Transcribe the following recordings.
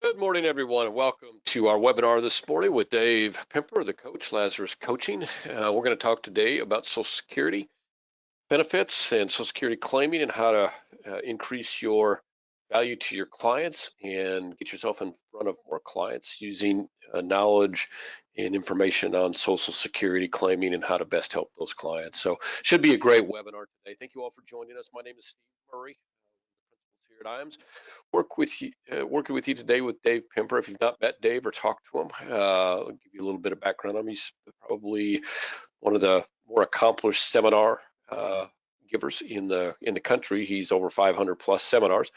Good morning, everyone, and welcome to our webinar this morning with Dave Pimper, the coach, Lazarus Coaching. We're going to talk today about Social Security benefits and Social Security claiming and how to increase your value to your clients and get yourself in front of more clients using knowledge and information on Social Security claiming and how to best help those clients. So should be a great webinar today. Thank you all for joining us. My name is Steve Murray, principals here at IAMS. Working with you today with Dave Pimper. If you've not met Dave or talked to him, I'll give you a little bit of background on him. He's probably one of the more accomplished seminar givers in the country. He's over 500 plus seminars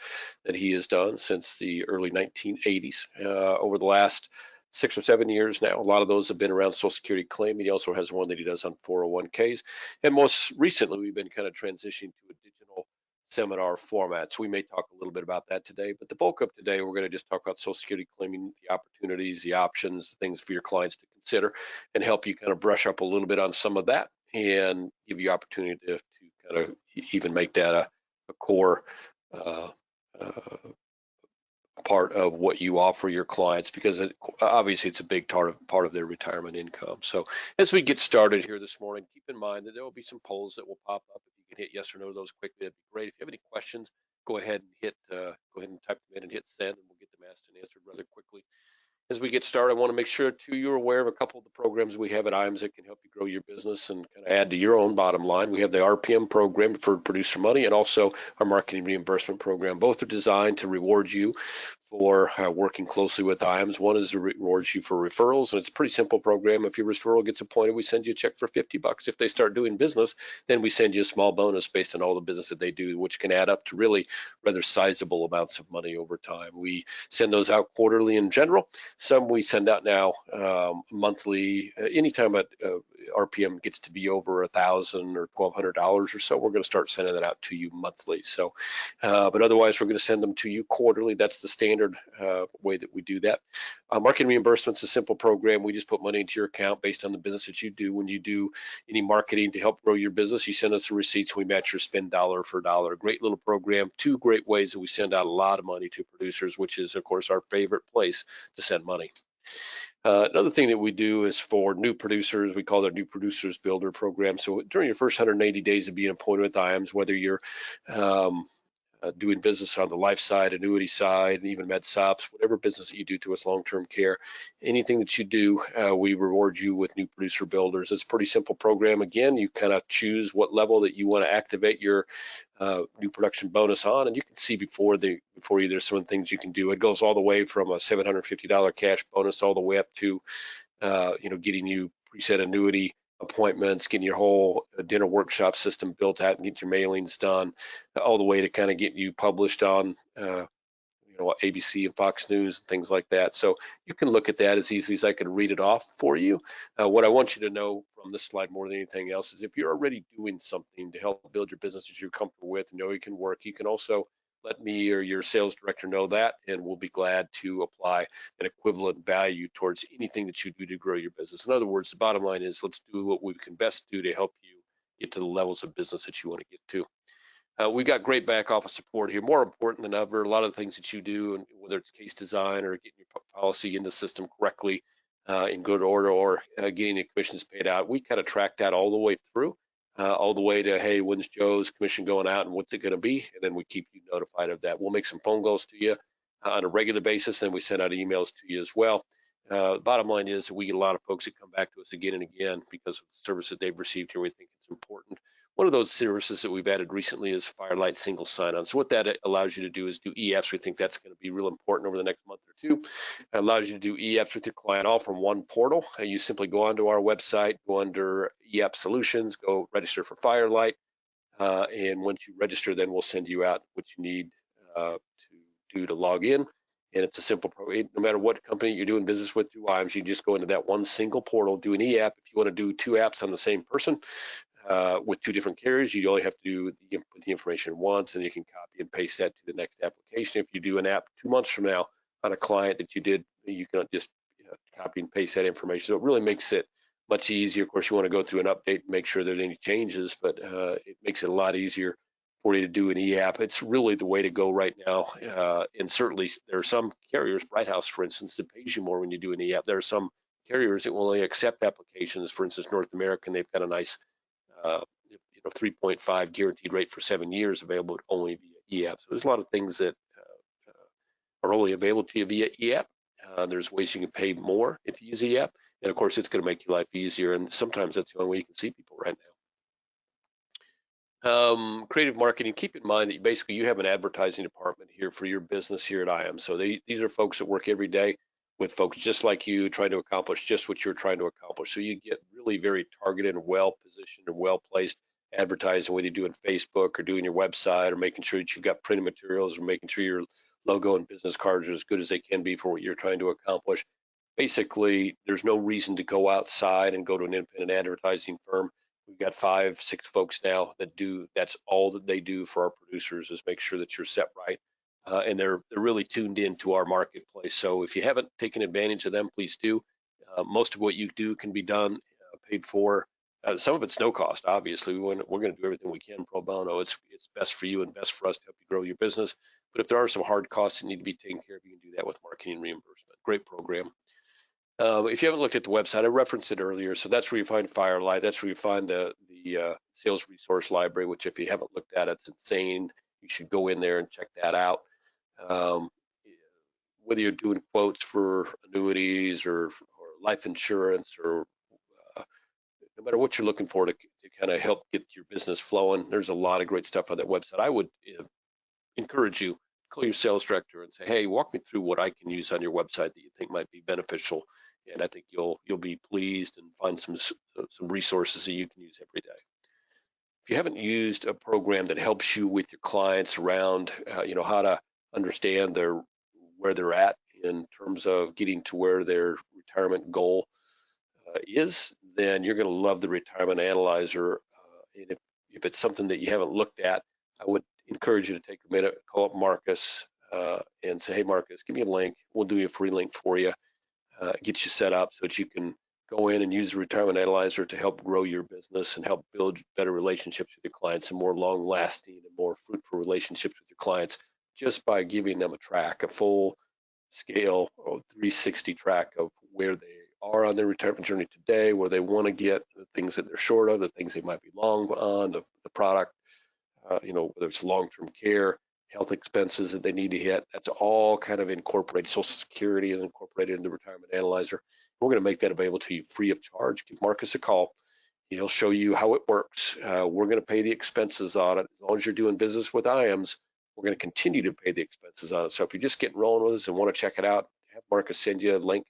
that he has done since the early 1980s. Over the last 6 or 7 years now, a lot of those have been around Social Security claim. He also has one that he does on 401ks, and most recently we've been kind of transitioning to a digital seminar format. So we may talk a little bit about that today, but the bulk of today, we're going to just talk about Social Security claiming, the opportunities, the options, things for your clients to consider, and help you kind of brush up a little bit on some of that and give you opportunity to kind of even make that a core part of what you offer your clients, because obviously it's a big part of their retirement income. So as we get started here this morning, keep in mind that there will be some polls that will pop up. If you can hit yes or no to those quickly, that'd be great. If you have any questions, go ahead and type them in and hit send, and we'll get them asked and answered rather quickly. As we get started, I want to make sure too you're aware of a couple of the programs we have at IAMS that can help you grow your business and kind of add to your own bottom line. We have the RPM program for producer money, and also our marketing reimbursement program. Both are designed to reward you for working closely with IAMS. One is to reward you for referrals, and it's a pretty simple program. If your referral gets appointed, we send you a check for $50. If they start doing business, then we send you a small bonus based on all the business that they do, which can add up to really rather sizable amounts of money over time. We send those out quarterly in general. Some we send out now monthly. Anytime RPM gets to be over $1,000 or $1,200 or so, we're going to start sending that out to you monthly. So, but otherwise, we're going to send them to you quarterly. That's the standard way that we do that. Marketing reimbursement's a simple program. We just put money into your account based on the business that you do. When you do any marketing to help grow your business, you send us the receipts. We match your spend dollar for dollar. Great little program. Two great ways that we send out a lot of money to producers, which is, of course, our favorite place to send money. Another thing that we do is for new producers, we call it our New Producers Builder program. So during your first 180 days of being appointed with IAMS, whether you're doing business on the life side, annuity side, and even med subs, whatever business that you do to us, long-term care, anything that you do, we reward you with New Producer Builders. It's a pretty simple program. Again, you kind of choose what level that you want to activate your new production bonus on, and you can see before you there's some things you can do. It goes all the way from a $750 cash bonus all the way up to getting you preset annuity appointments, getting your whole dinner workshop system built out and get your mailings done, all the way to kind of get you published on ABC and Fox News and things like that. So you can look at that as easily as I can read it off for you. What I want you to know from this slide more than anything else is if you're already doing something to help build your business that you're comfortable with, know you can work, you can also let me or your sales director know that, and we'll be glad to apply an equivalent value towards anything that you do to grow your business. In other words, the bottom line is let's do what we can best do to help you get to the levels of business that you want to get to. We've got great back office support here. More important than ever, a lot of the things that you do, and whether it's case design or getting your policy in the system correctly in good order, or getting the commissions paid out, we kind of track that all the way through. All the way to, hey, when's Joe's commission going out and what's it going to be? And then we keep you notified of that. We'll make some phone calls to you on a regular basis, and we send out emails to you as well. Bottom line is we get a lot of folks that come back to us again and again because of the service that they've received here. We think it's important. One of those services that we've added recently is Firelight Single Sign-On. So what that allows you to do is do EAPs. We think that's going to be real important over the next month or two. It allows you to do EAPs with your client all from one portal. You simply go onto our website, go under EAP Solutions, go register for Firelight, and once you register, then we'll send you out what you need to do to log in. And it's a simple program. No matter what company you're doing business with through IAMS, you just go into that one single portal, do an EAP. If you want to do 2 apps on the same person with 2 different carriers, you only have to input the information once, and you can copy and paste that to the next application. If you do an app 2 months from now on a client that you did, you can just copy and paste that information. So it really makes it much easier. Of course, you want to go through an update and make sure there's any changes, but it makes it a lot easier for you to do an e-app. It's really the way to go right now. And certainly there are some carriers, Bright House, for instance, that pays you more when you do an e-app. There are some carriers that will only accept applications. For instance, North American, they've got a nice 3.5 guaranteed rate for 7 years available only via e-app. So there's a lot of things that are only available to you via e-app. There's ways you can pay more if you use e-app. And of course, it's going to make your life easier. And sometimes that's the only way you can see people right now. Creative marketing, keep in mind that basically you have an advertising department here for your business here at IAM. So these are folks that work every day with folks just like you, trying to accomplish just what you're trying to accomplish. So you get really very targeted and well-positioned and well-placed advertising, whether you're doing Facebook or doing your website or making sure that you've got printed materials or making sure your logo and business cards are as good as they can be for what you're trying to accomplish. Basically, there's no reason to go outside and go to an independent advertising firm. We've got 5, 6 folks now that that's all that they do for our producers, is make sure that you're set right. And they're really tuned into our marketplace. So if you haven't taken advantage of them, please do. Most of what you do can be done, paid for. Some of it's no cost, obviously. We're going to do everything we can pro bono. It's best for you and best for us to help you grow your business. But if there are some hard costs that need to be taken care of, you can do that with marketing reimbursement. Great program. If you haven't looked at the website, I referenced it earlier. So that's where you find Firelight. That's where you find the sales resource library, which if you haven't looked at, it's insane. You should go in there and check that out. Whether you're doing quotes for annuities or life insurance or no matter what you're looking for to kind of help get your business flowing, there's a lot of great stuff on that website. I would encourage you, call your sales director and say, hey, walk me through what I can use on your website that you think might be beneficial. And I think you'll be pleased and find some resources that you can use every day. If you haven't used a program that helps you with your clients around, how to understand where they're at in terms of getting to where their retirement goal is, then you're going to love the Retirement Analyzer. And if it's something that you haven't looked at, I would encourage you to take a minute, call up Marcus and say, hey, Marcus, give me a link. We'll do a free link for you, get you set up so that you can go in and use the Retirement Analyzer to help grow your business and help build better relationships with your clients and more long-lasting and more fruitful relationships with your clients just by giving them a full scale or 360 track of where they are on their retirement journey today, where they want to get, the things that they're short of, the things they might be long on, the product, whether it's long-term care, health expenses that they need to hit. That's all kind of incorporated. Social Security is incorporated in the Retirement Analyzer. We're going to make that available to you free of charge. Give Marcus a call. He'll show you how it works. We're going to pay the expenses on it. As long as you're doing business with IAMS, we're going to continue to pay the expenses on it. So if you're just getting rolling with us and want to check it out, have Marcus send you a link,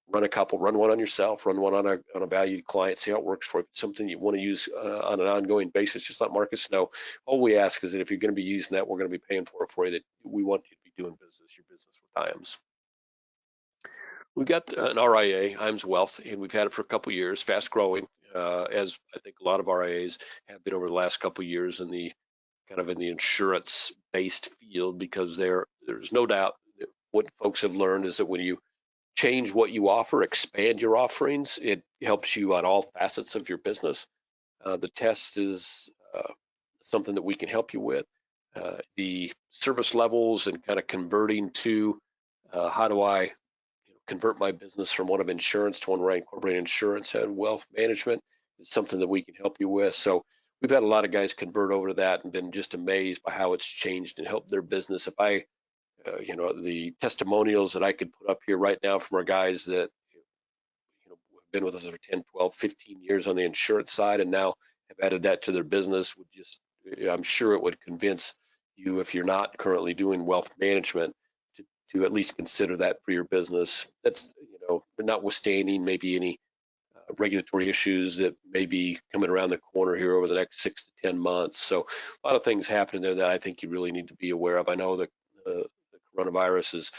run one on yourself, run one on a valued client, see how it works for you. If it's something you want to use on an ongoing basis, just let Marcus know. All we ask is that if you're going to be using that, we're going to be paying for it for you, that we want you to be doing your business with IAMS. We've got an RIA, IAMS Wealth, and we've had it for a couple of years, fast growing, as I think a lot of RIAs have been over the last couple of years in the insurance-based field, because there's no doubt that what folks have learned is that when you change what you offer, expand your offerings, it helps you on all facets of your business. The test is something that we can help you with. The service levels and kind of converting to how do I convert my business from one of insurance to one where I incorporate insurance and wealth management is something that we can help you with. So we've had a lot of guys convert over to that and been just amazed by how it's changed and helped their business. If I the testimonials that I could put up here right now from our guys that have been with us for 10, 12, 15 years on the insurance side and now have added that to their business, I'm sure it would convince you, if you're not currently doing wealth management, to at least consider that for your business. That's, notwithstanding maybe any regulatory issues that may be coming around the corner here over the next 6 to 10 months. So a lot of things happening there that I think you really need to be aware of. I know that the coronavirus is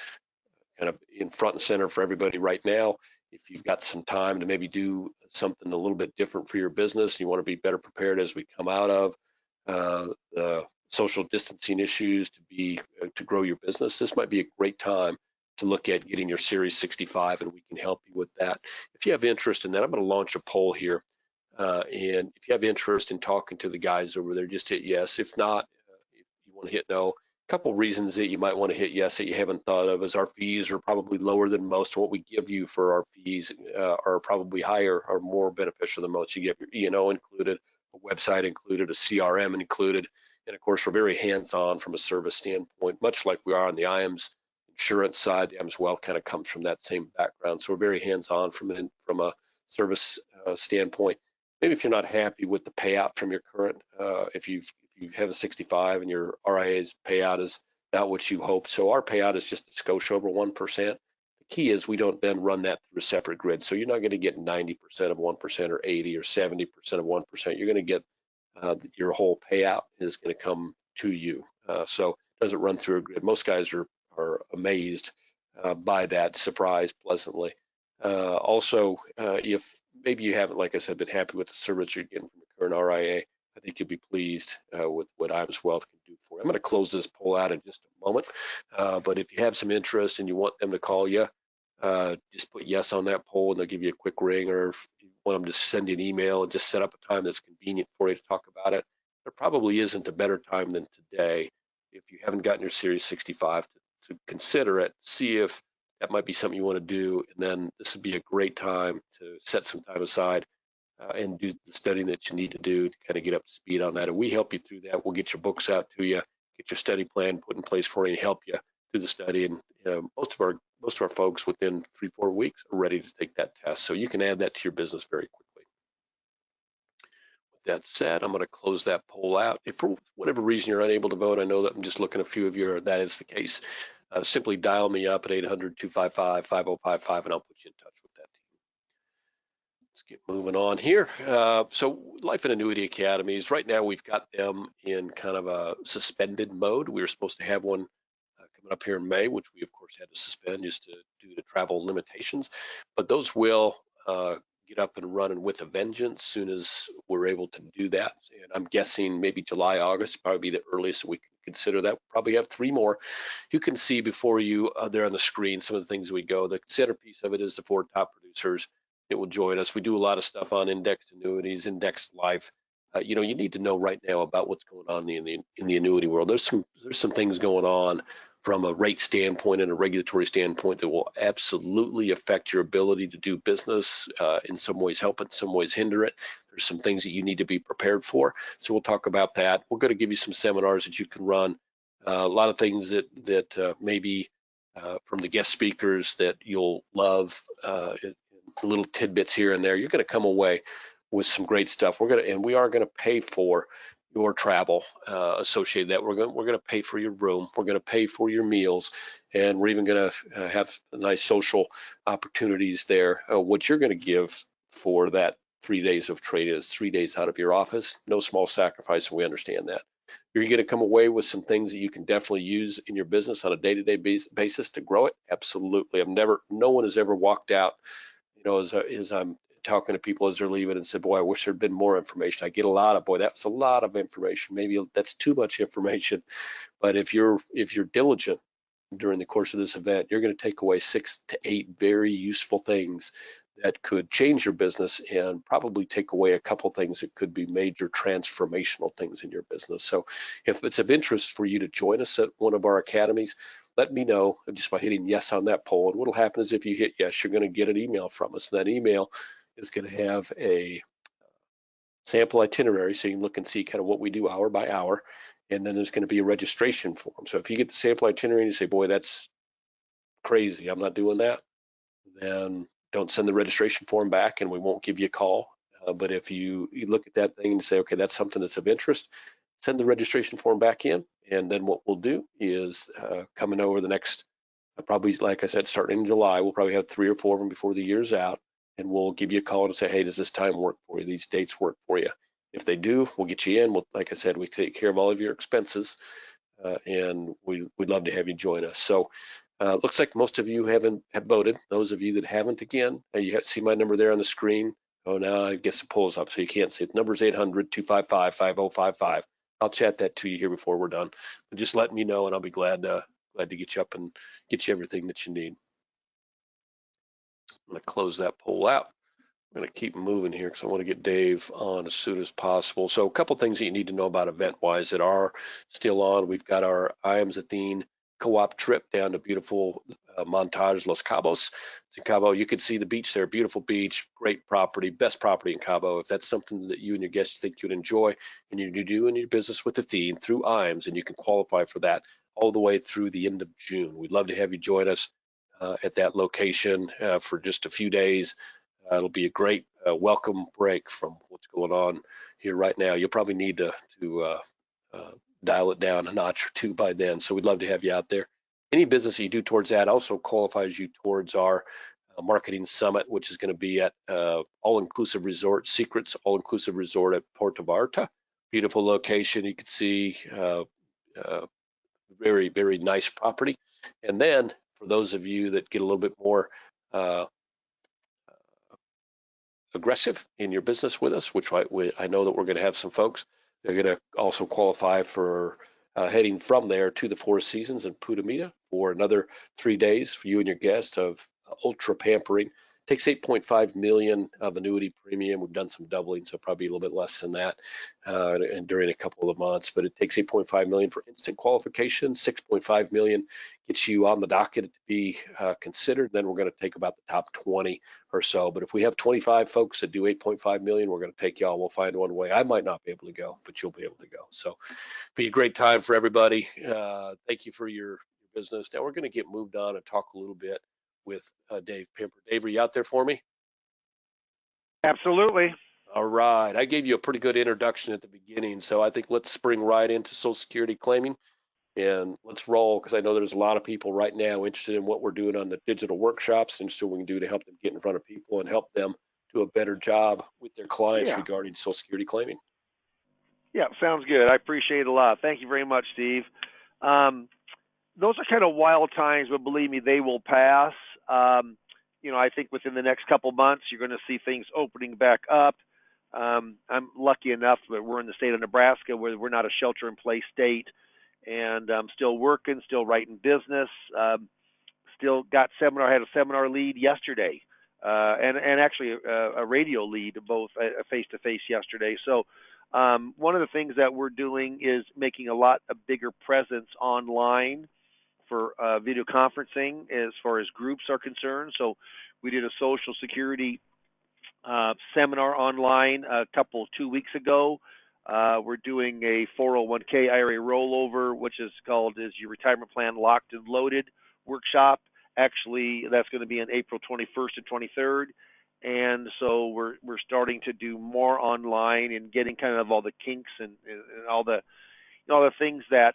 kind of in front and center for everybody right now. If you've got some time to maybe do something a little bit different for your business, and you want to be better prepared as we come out of the social distancing issues to grow your business, this might be a great time to look at getting your Series 65, and we can help you with that. If you have interest in that, I'm going to launch a poll here. And if you have interest in talking to the guys over there, just hit yes. If not, want to hit no. A couple reasons that you might want to hit yes that you haven't thought of is our fees are probably lower than most. What we give you for our fees are probably higher or more beneficial than most. You get your E&O included, a website included, a CRM included, and of course we're very hands-on from a service standpoint, much like we are on the IAMS insurance side. The IAMS Wealth kind of comes from that same background, so we're very hands-on from a service standpoint. Maybe if you're not happy with the payout from your current, if you have a 65 and your RIA's payout is not what you hope, so our payout is just a skosh over 1%. The key is we don't then run that through a separate grid, so you're not going to get 90% of 1% or 80 or 70% of 1%. You're going to get your whole payout is going to come to you. So it doesn't run through a grid. Most guys are amazed by that, surprised pleasantly. Also, if maybe you haven't, like I said, been happy with the service you're getting from the current RIA, I think you'll be pleased with what IAMS Wealth can do for you. I'm going to close this poll out in just a moment, but if you have some interest and you want them to call you, just put yes on that poll and they'll give you a quick ring, or if you want them to send you an email and just set up a time that's convenient for you to talk about it. There probably isn't a better time than today if you haven't gotten your Series 65 to consider it, see if that might be something you want to do, and then this would be a great time to set some time aside and do the studying that you need to do to kind of get up to speed on that. And we help you through that. We'll get your books out to you, get your study plan put in place for you, and help you through the study. And most of our folks within 3-4 weeks are ready to take that test. So you can add that to your business very quickly. With that said, I'm going to close that poll out. If for whatever reason you're unable to vote, I know that I'm just looking at a few of you, that is the case. Simply dial me up at 800-255-5055 and I'll put you in touch with that team. Let's get moving on here. So Life and Annuity Academies, right now we've got them in kind of a suspended mode. We were supposed to have one coming up here in May, which we of course had to suspend just due to travel limitations, but those will get up and running with a vengeance as soon as we're able to do that. And I'm guessing maybe July, August, probably be the earliest we can consider that. We'll probably have 3 more. You can see before you there on the screen some of the things we go. The centerpiece of it is the 4 top producers that will join us. We do a lot of stuff on indexed annuities, indexed life. You know, you need to know right now about what's going on in the annuity world. There's some things going on from a rate standpoint and a regulatory standpoint that will absolutely affect your ability to do business, in some ways help it, in some ways hinder it. There's some things that you need to be prepared for. So we'll talk about that. We're going to give you some seminars that you can run. A lot of things that maybe from the guest speakers that you'll love, little tidbits here and there. You're going to come away with some great stuff. We are going to pay for your travel associated with that. We're going to pay for your room. We're going to pay for your meals, and we're even going to have nice social opportunities there. What you're going to give for that 3 days of trade is 3 days out of your office. No small sacrifice, and we understand that. You're going to come away with some things that you can definitely use in your business on a day-to-day basis to grow it. Absolutely. No one has ever walked out, you know, as I'm talking to people as they're leaving and said, boy, I wish there'd been more information. I get a lot of, boy, that's a lot of information. Maybe that's too much information. But if you're diligent during the course of this event, you're going to take away 6 to 8 very useful things that could change your business, and probably take away a couple things that could be major transformational things in your business. So if it's of interest for you to join us at one of our academies, let me know just by hitting yes on that poll. And what'll happen is if you hit yes, you're going to get an email from us. And that email is going to have a sample itinerary, so you can look and see kind of what we do hour by hour. And then there's going to be a registration form. So if you get the sample itinerary and you say, boy, that's crazy, I'm not doing that, then don't send the registration form back and we won't give you a call. But if you look at that thing and say, okay, that's something that's of interest, send the registration form back in. And then what we'll do is coming over the next, probably, like I said, starting in July, we'll probably have 3 or 4 of them before the year's out. And we'll give you a call and say, hey, does this time work for you? These dates work for you? If they do, we'll get you in. Like I said, we take care of all of your expenses, and we'd love to have you join us. So looks like most of you have voted. Those of you that haven't, again, you see my number there on the screen. Oh, now I guess the poll's up, so you can't see it. The number is 800-255-5055. I'll chat that to you here before we're done. But just let me know, and I'll be glad to get you up and get you everything that you need. I'm going to close that poll out. I'm going to keep moving here because I want to get Dave on as soon as possible. So a couple things that you need to know about event-wise that are still on. We've got our IAMS Athene co-op trip down to beautiful Montage, Los Cabos. It's in Cabo. You can see the beach there, beautiful beach, great property, best property in Cabo. If that's something that you and your guests think you'd enjoy and you're doing your business with Athene through IAMS, and you can qualify for that all the way through the end of June. We'd love to have you join us at that location for just a few days. It'll be a great welcome break from what's going on here right now. You'll probably need to uh, dial it down a notch or two by then. So we'd love to have you out there. Any business that you do towards that also qualifies you towards our marketing summit, which is going to be at All-Inclusive Resort Secrets All-Inclusive Resort at Puerto Vallarta. Beautiful location. You can see uh, very, very nice property. And then for those of you that get a little bit more uh, aggressive in your business with us, which I know that we're going to have some folks. They're going to also qualify for heading from there to the Four Seasons in Punta Mita for another 3 days for you and your guests of ultra pampering. Takes 8.5 million of annuity premium. We've done some doubling, so probably a little bit less than that, and during a couple of months. But it takes 8.5 million for instant qualification. 6.5 million gets you on the docket to be considered. Then we're going to take about the top 20 or so. But if we have 25 folks that do 8.5 million, we're going to take y'all. We'll find one way. I might not be able to go, but you'll be able to go. So be a great time for everybody. Thank you for your business. Now we're going to get moved on and talk a little bit with Dave Pimper. Dave, are you out there for me? Absolutely. All right. I gave you a pretty good introduction at the beginning, so I think let's spring right into Social Security claiming and let's roll because I know there's a lot of people right now interested in what we're doing on the digital workshops and so we can do to help them get in front of people and help them do a better job with their clients Yeah. regarding Social Security claiming. Yeah. Sounds good. I appreciate it a lot. Thank you very much, Steve. Um, those are kind of wild times, but believe me, they will pass. I think within the next couple months, you're going to see things opening back up. I'm lucky enough that we're in the state of Nebraska where we're not a shelter-in-place state, and I'm still working, still writing business. Still got seminar. I had a seminar lead yesterday, and actually a radio lead, both face to face yesterday. So one of the things that we're doing is making a bigger presence online for video conferencing as far as groups are concerned. So we did a Social Security seminar online 2 weeks ago. We're doing a 401k IRA rollover, which is called "Is Your Retirement Plan Locked and Loaded?" workshop. Actually, that's going to be on April 21st and 23rd. And so we're starting to do more online and getting kind of all the kinks and all the things that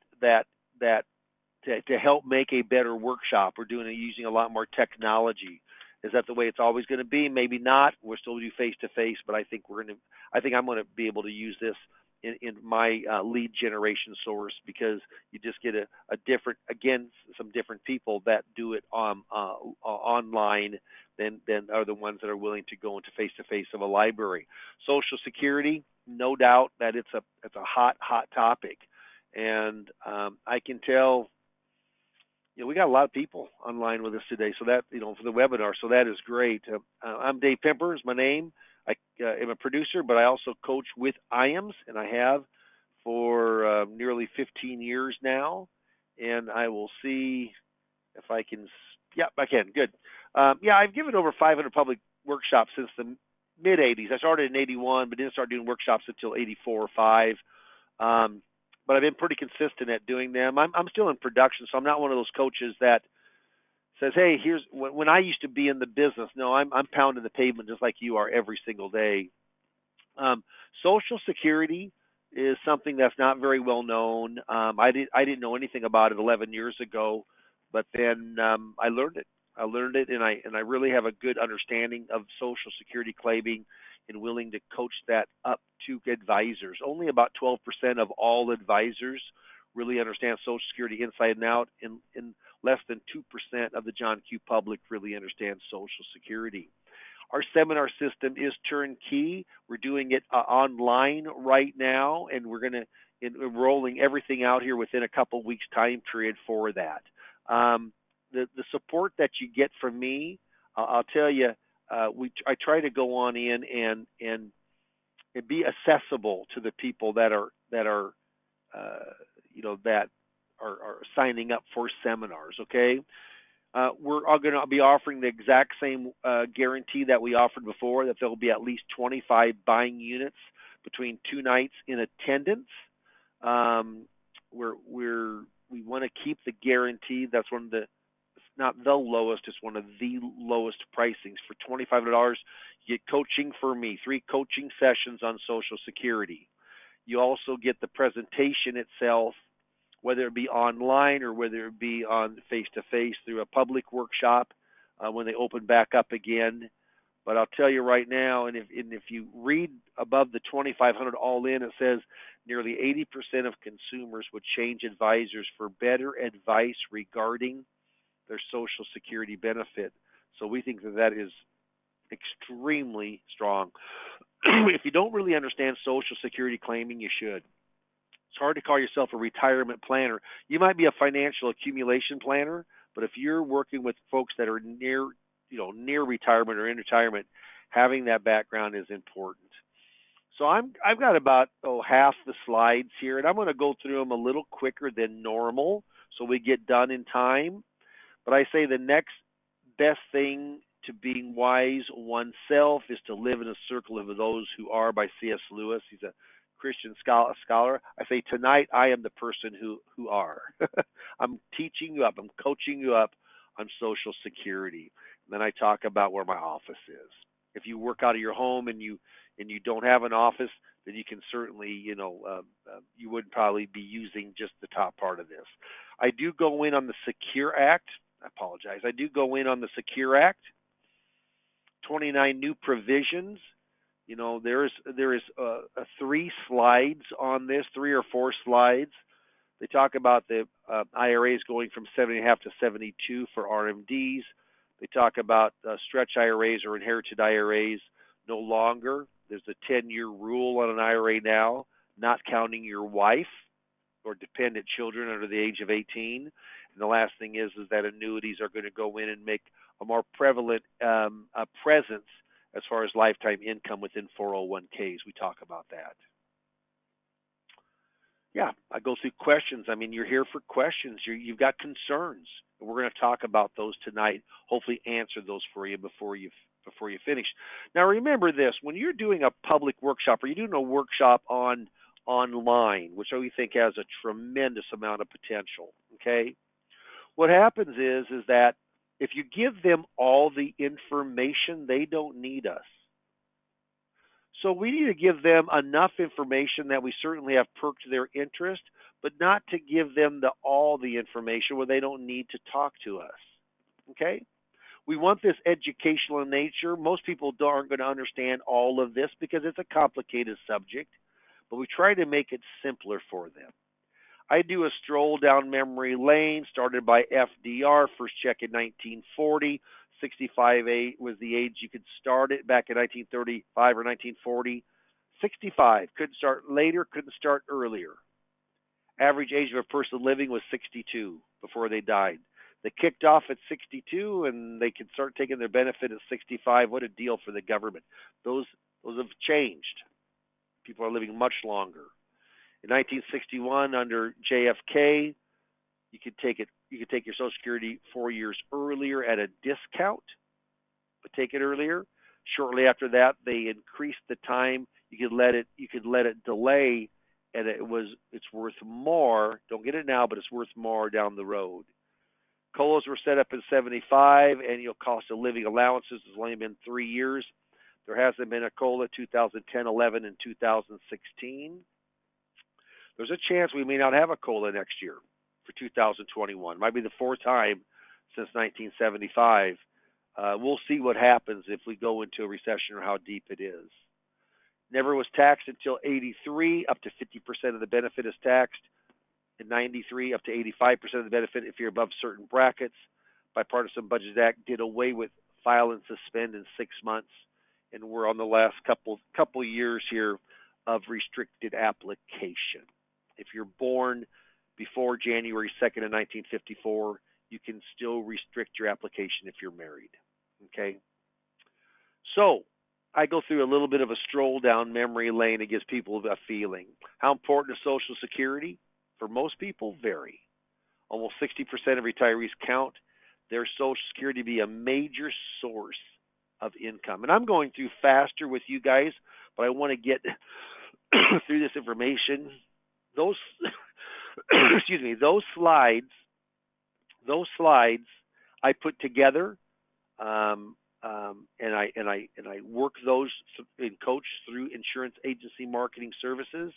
to help make a better workshop. We're doing it using a lot more technology. Is that the way it's always going to be? Maybe not. We'll still do face to face, but I think I'm going to be able to use this in my lead generation source because you just get a different, again, some different people that do it online than are the ones that are willing to go into face to face of a library. Social Security, no doubt that it's a hot topic, and I can tell we got a lot of people online with us today, so that for the webinar, so that is great. I'm Dave Pimper, is my name. I am a producer, but I also coach with IAMS, and I have for nearly 15 years now. And I will see if I can. Yeah, I can. Good. I've given over 500 public workshops since the mid 80s. I started in 81, but didn't start doing workshops until 84 or 5. But I've been pretty consistent at doing them. I'm still in production, so I'm not one of those coaches that says, "Hey, here's when I used to be in the business." No, I'm pounding the pavement just like you are every single day. Social Security is something that's not very well known. I didn't know anything about it 11 years ago, but then I learned it. And I really have a good understanding of Social Security claiming and willing to coach that up to advisors. Only about 12% of all advisors really understand Social Security inside and out, and less than 2% of the John Q. public really understands Social Security. Our seminar system is turnkey. We're doing it online right now, and we're going to rolling everything out here within a couple weeks time period for that. The support that you get from me, I'll tell you, I try to go on in and be accessible to the people that are that are signing up for seminars. Okay, we're all going to be offering the exact same guarantee that we offered before, that there will be at least 25 buying units between 2 nights in attendance. We want to keep the guarantee. That's one of the, it's not the lowest, it's one of the lowest pricings. For $2,500, you get coaching for me, 3 coaching sessions on Social Security. You also get the presentation itself, whether it be online or whether it be on face-to-face through a public workshop when they open back up again. But I'll tell you right now, and if you read above the 2,500 all in, it says nearly 80% of consumers would change advisors for better advice regarding their Social Security benefit. So we think that is extremely strong. If you don't really understand Social Security claiming, you should. It's hard to call yourself a retirement planner. You might be a financial accumulation planner, but if you're working with folks that are near retirement or in retirement, having that background is important. So I've got about half the slides here, and I'm going to go through them a little quicker than normal so we get done in time. But I say the next best thing to being wise oneself is to live in a circle of those who are, by C.S. Lewis. He's a Christian scholar. I say tonight I am the person who are. I'm teaching you up. I'm coaching you up on Social Security. And then I talk about where my office is. If you work out of your home and you don't have an office, then you can certainly, you would probably be using just the top part of this. I do go in on the Secure Act. I apologize. I do go in on the Secure Act. 29 new provisions. There is 3 slides on this, 3 or 4 slides. They talk about the IRAs going from 70.5 to 72 for RMDs. They talk about stretch IRAs or inherited IRAs no longer. There's a 10-year rule on an IRA now, not counting your wife or dependent children under the age of 18. And the last thing is that annuities are going to go in and make a more prevalent presence as far as lifetime income within 401ks. We talk about that. Yeah, I go through questions. I mean, you're here for questions. You've got concerns. And we're going to talk about those tonight, hopefully answer those for you before you finish. Now, remember this. When you're doing a public workshop or you're doing a workshop online, which we think has a tremendous amount of potential, okay, what happens is that if you give them all the information, they don't need us. So we need to give them enough information that we certainly have perked their interest, but not to give them all the information where they don't need to talk to us. Okay? We want this educational in nature. Most people aren't going to understand all of this because it's a complicated subject, but we try to make it simpler for them. I do a stroll down memory lane, started by FDR, first check in 1940. 65 was the age you could start it back in 1935 or 1940. 65, couldn't start later, couldn't start earlier. Average age of a person living was 62 before they died. They kicked off at 62 and they could start taking their benefit at 65. What a deal for the government. Those have changed. People are living much longer. In 1961, under JFK, you could take your Social Security 4 years earlier at a discount, but take it earlier. Shortly after that, they increased the time. You could let it delay, and it's worth more. Don't get it now, but it's worth more down the road. COLAs were set up in 75. Annual cost of living allowances has only been 3 years. There hasn't been a COLA 2010, 11, and 2016. There's a chance we may not have a COLA next year for 2021. Might be the 4th time since 1975. We'll see what happens if we go into a recession or how deep it is. Never was taxed until 83. Up to 50% of the benefit is taxed. In 93, up to 85% of the benefit if you're above certain brackets. Bipartisan Budget Act did away with file and suspend in 6 months, and we're on the last couple years here of restricted application. If you're born before January 2nd of 1954, you can still restrict your application if you're married. Okay? So I go through a little bit of a stroll down memory lane. It gives people a feeling. How important is Social Security? For most people, very. Almost 60% of retirees count their Social Security to be a major source of income. And I'm going through faster with you guys, but I want to get through this information. Those excuse me, those slides I put together, and I work those and coach through insurance agency marketing services.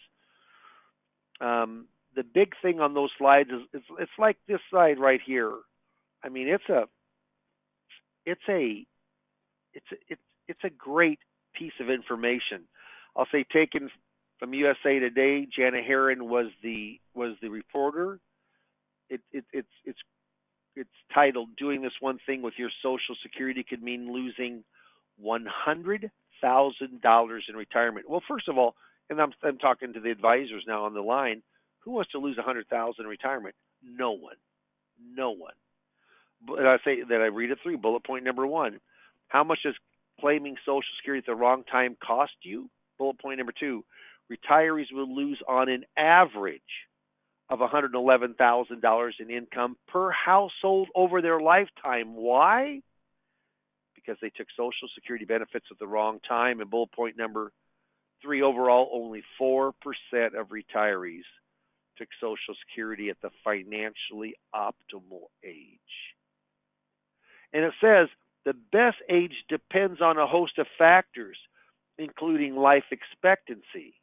The big thing on those slides is it's like this slide right here. I mean, it's a great piece of information. I'll say taken from USA Today. Jana Heron was the reporter. It's titled "Doing This One Thing with Your Social Security Could Mean Losing $100,000 in Retirement." Well, first of all, and I'm talking to the advisors now on the line. Who wants to lose $100,000 in retirement? No one. No one. But I say that I read it through. Bullet point number one: how much does claiming Social Security at the wrong time cost you? Bullet point number two: retirees will lose on an average of $111,000 in income per household over their lifetime. Why? Because they took Social Security benefits at the wrong time. And bullet point number three: overall, only 4% of retirees took Social Security at the financially optimal age. And it says the best age depends on a host of factors, including life expectancy,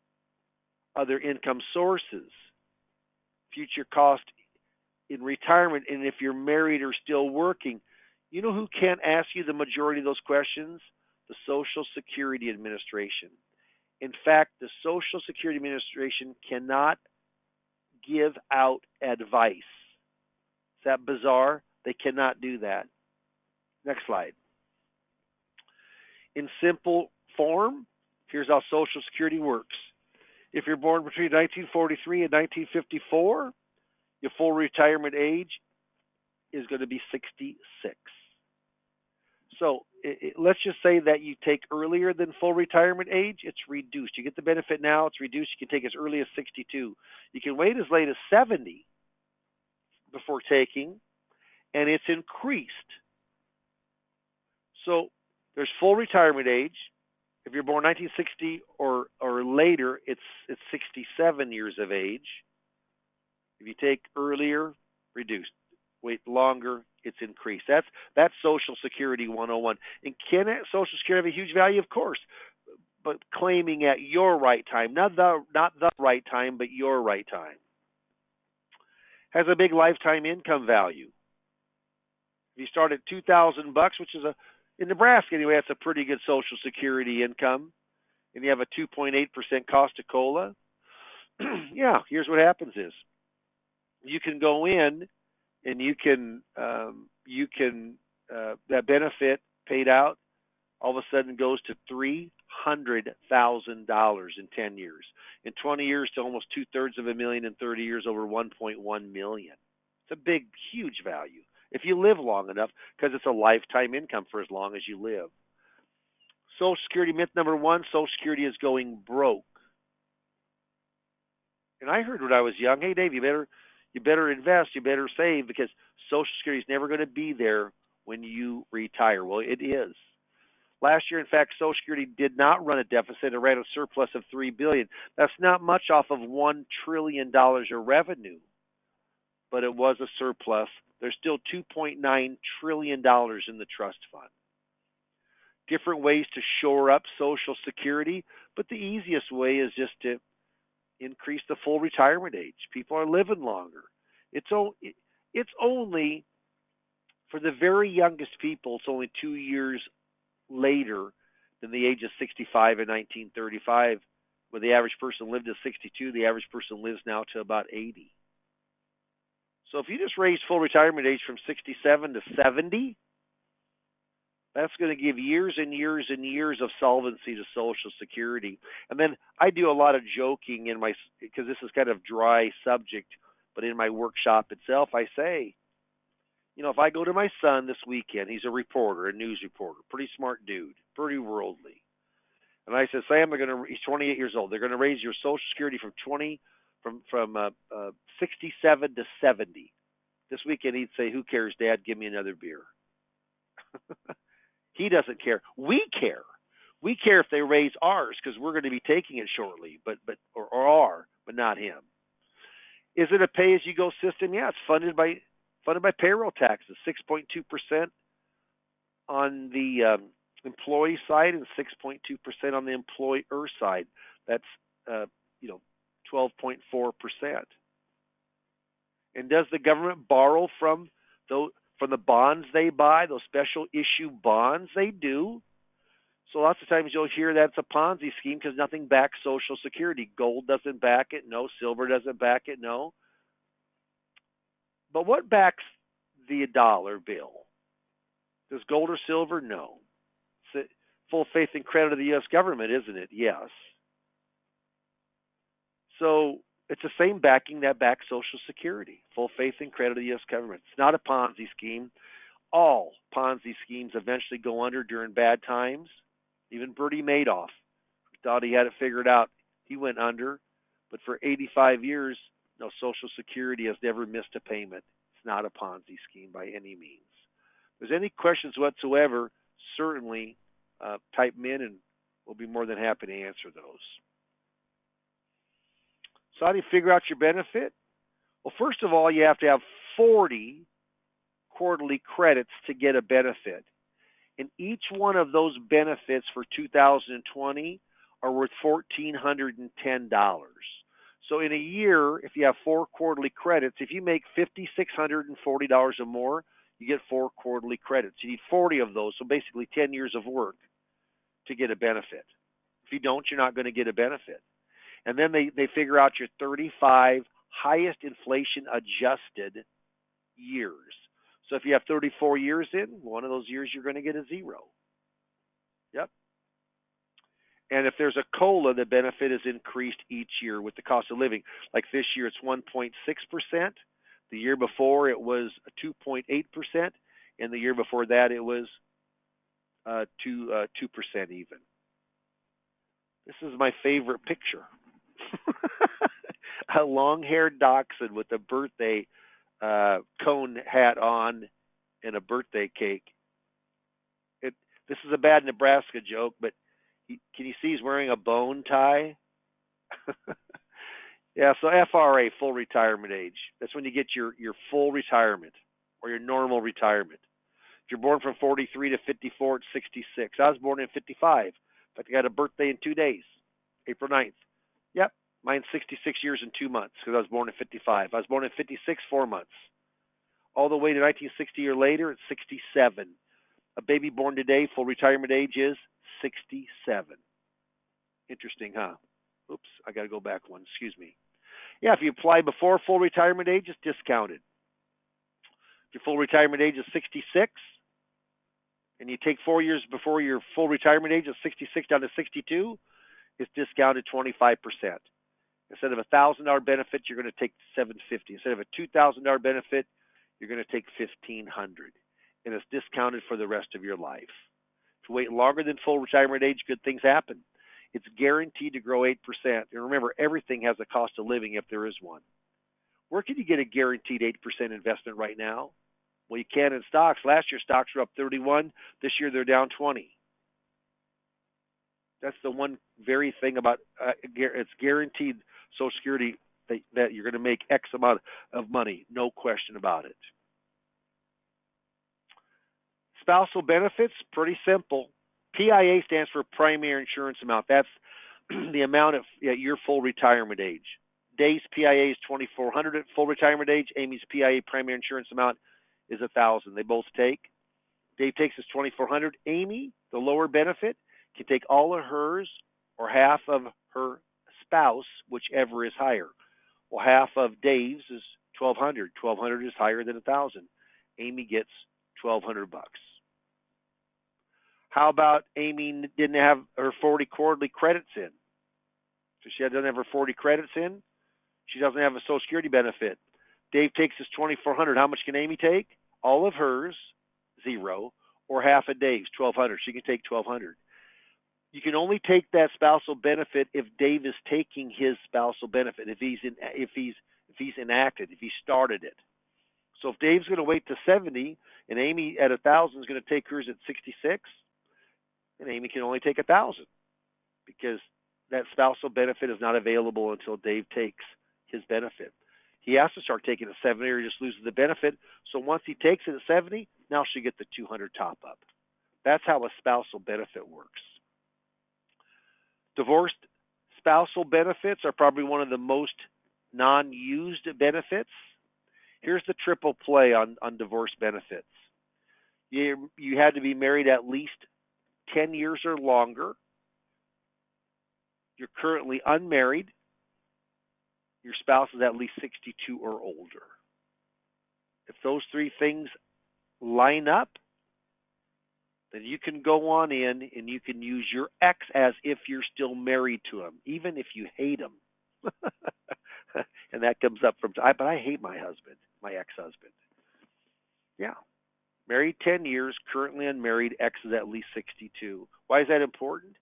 other income sources, future cost in retirement, and if you're married or still working. You know who can't ask you the majority of those questions? The Social Security Administration. In fact, the Social Security Administration cannot give out advice. Is that bizarre? They cannot do that. Next slide. In simple form, here's how Social Security works. If you're born between 1943 and 1954, your full retirement age is going to be 66. So let's just say that you take earlier than full retirement age, it's reduced. You get the benefit now, it's reduced. You can take as early as 62. You can wait as late as 70 before taking, and it's increased. So there's full retirement age. If you're born 1960 or later, it's 67 years of age. If you take earlier, reduced. Wait longer, it's increased. That's Social Security 101. And can Social Security have a huge value? Of course. But claiming at your right time, not the right time, but your right time. Has a big lifetime income value. If you start at $2,000, which is in Nebraska anyway, that's a pretty good Social Security income, and you have a 2.8% cost of COLA. Yeah, here's what happens is you can go in and you can that benefit paid out all of a sudden goes to $300,000 in 10 years. In 20 years to almost $250,000. In 30 years over $1.1 million. It's a big, huge value if you live long enough, because it's a lifetime income for as long as you live. Social Security myth number one: Social Security is going broke. And I heard when I was young, hey Dave, you better invest, you better save, because Social Security is never going to be there when you retire. Well, it is. Last year, in fact, Social Security did not run a deficit. It ran a surplus of $3 billion. That's not much off of $1 trillion of revenue, but it was a surplus. There's still $2.9 trillion in the trust fund. Different ways to shore up Social Security, but the easiest way is just to increase the full retirement age. People are living longer. It's only, for the very youngest people, it's only 2 years later than the age of 65 in 1935. Where the average person lived to 62, the average person lives now to about 80. So if you just raise full retirement age from 67 to 70, that's going to give years and years and years of solvency to Social Security. And then I do a lot of joking because this is kind of dry subject, but in my workshop itself, I say, if I go to my son this weekend, he's a reporter, a news reporter, pretty smart dude. pretty worldly. And I said, Sam, he's 28 years old. They're going to raise your Social Security from 67 to 70. This weekend he'd say, who cares, Dad? Give me another beer. He doesn't care. We care. We care if they raise ours because we're going to be taking it shortly, but not him. Is it a pay-as-you-go system? Yeah, it's funded by payroll taxes, 6.2% on the employee side and 6.2% on the employer side. That's 12.4%. And does the government borrow from the bonds they buy, those special issue bonds? They do. So lots of times you'll hear that's a Ponzi scheme because nothing backs Social Security. Gold doesn't back it, no. Silver doesn't back it, no. But what backs the dollar bill? Does gold or silver? No. It's full faith and credit of the U.S. government, isn't it? Yes. So it's the same backing that backs Social Security. Full faith and credit of the U.S. government. It's not a Ponzi scheme. All Ponzi schemes eventually go under during bad times. Even Bertie Madoff thought he had it figured out. He went under. But for 85 years, no, Social Security has never missed a payment. It's not a Ponzi scheme by any means. If there's any questions whatsoever, certainly type them in and we'll be more than happy to answer those. So how do you figure out your benefit? Well, first of all, you have to have 40 quarterly credits to get a benefit. And each one of those benefits for 2020 are worth $1,410. So in a year, if you have 4 quarterly credits, if you make $5,640 or more, you get 4 quarterly credits. You need 40 of those, so basically 10 years of work to get a benefit. If you don't, you're not going to get a benefit. And then they figure out your 35 highest inflation adjusted years. So if you have 34 years in, one of those years you're going to get a 0. Yep. And if there's a COLA, the benefit is increased each year with the cost of living. Like this year, it's 1.6%. The year before, it was 2.8%. And the year before that, it was 2% even. This is my favorite picture. A long-haired dachshund with a birthday cone hat on and a birthday cake. This is a bad Nebraska joke, but can you see he's wearing a bone tie? Yeah, so FRA, full retirement age. That's when you get your full retirement or your normal retirement. If you're born from 43 to 54, it's 66. I was born in 55. In fact, I got a birthday in 2 days, April 9th. Yep, mine's 66 years and 2 months because I was born in 55. I was born in 56, 4 months. All the way to 1960 or later, it's 67. A baby born today, full retirement age is 67. Interesting, huh? Oops, I got to go back one. Excuse me. Yeah, if you apply before full retirement age, it's discounted. If your full retirement age is 66, and you take 4 years before your full retirement age of 66 down to 62, it's discounted 25%. Instead of a $1,000 benefit, you're going to take $750. Instead of a $2,000 benefit, you're going to take $1,500, and it's discounted for the rest of your life. If you wait longer than full retirement age, good things happen. It's guaranteed to grow 8%. And remember, everything has a cost of living if there is one. Where can you get a guaranteed 8% investment right now? Well, you can in stocks. Last year, stocks were up 31. This year, they're down 20. That's the one very thing about it's guaranteed Social Security that you're going to make X amount of money. No question about it. Spousal benefits, pretty simple. PIA stands for primary insurance amount. That's the amount at your full retirement age. Dave's PIA is 2,400 at full retirement age. Amy's PIA primary insurance amount is 1,000. They both take. Dave takes his 2,400. Amy, the lower benefit, can take all of hers or half of her spouse, whichever is higher. Well, half of Dave's is 1,200. 1,200 is higher than 1,000. Amy gets $1,200. How about Amy didn't have her 40 quarterly credits in? So she doesn't have her 40 credits in. She doesn't have a Social Security benefit. Dave takes his 2,400. How much can Amy take? All of hers, 0, or half of Dave's, 1,200. She can take 1,200. You can only take that spousal benefit if Dave is taking his spousal benefit, if he's enacted, if he started it. So if Dave's going to wait to 70 and Amy at 1,000 is going to take hers at 66, then Amy can only take 1,000 because that spousal benefit is not available until Dave takes his benefit. He has to start taking it at 70 or he just loses the benefit. So once he takes it at 70, now she'll get the 200 top up. That's how a spousal benefit works. Divorced spousal benefits are probably one of the most non-used benefits. Here's the triple play on divorce benefits. You had to be married at least 10 years or longer. You're currently unmarried. Your spouse is at least 62 or older. If those three things line up, then you can go on in and you can use your ex as if you're still married to him, even if you hate him. And that comes up but I hate my husband, my ex-husband. Yeah. Married 10 years, currently unmarried, ex is at least 62. Why is that important?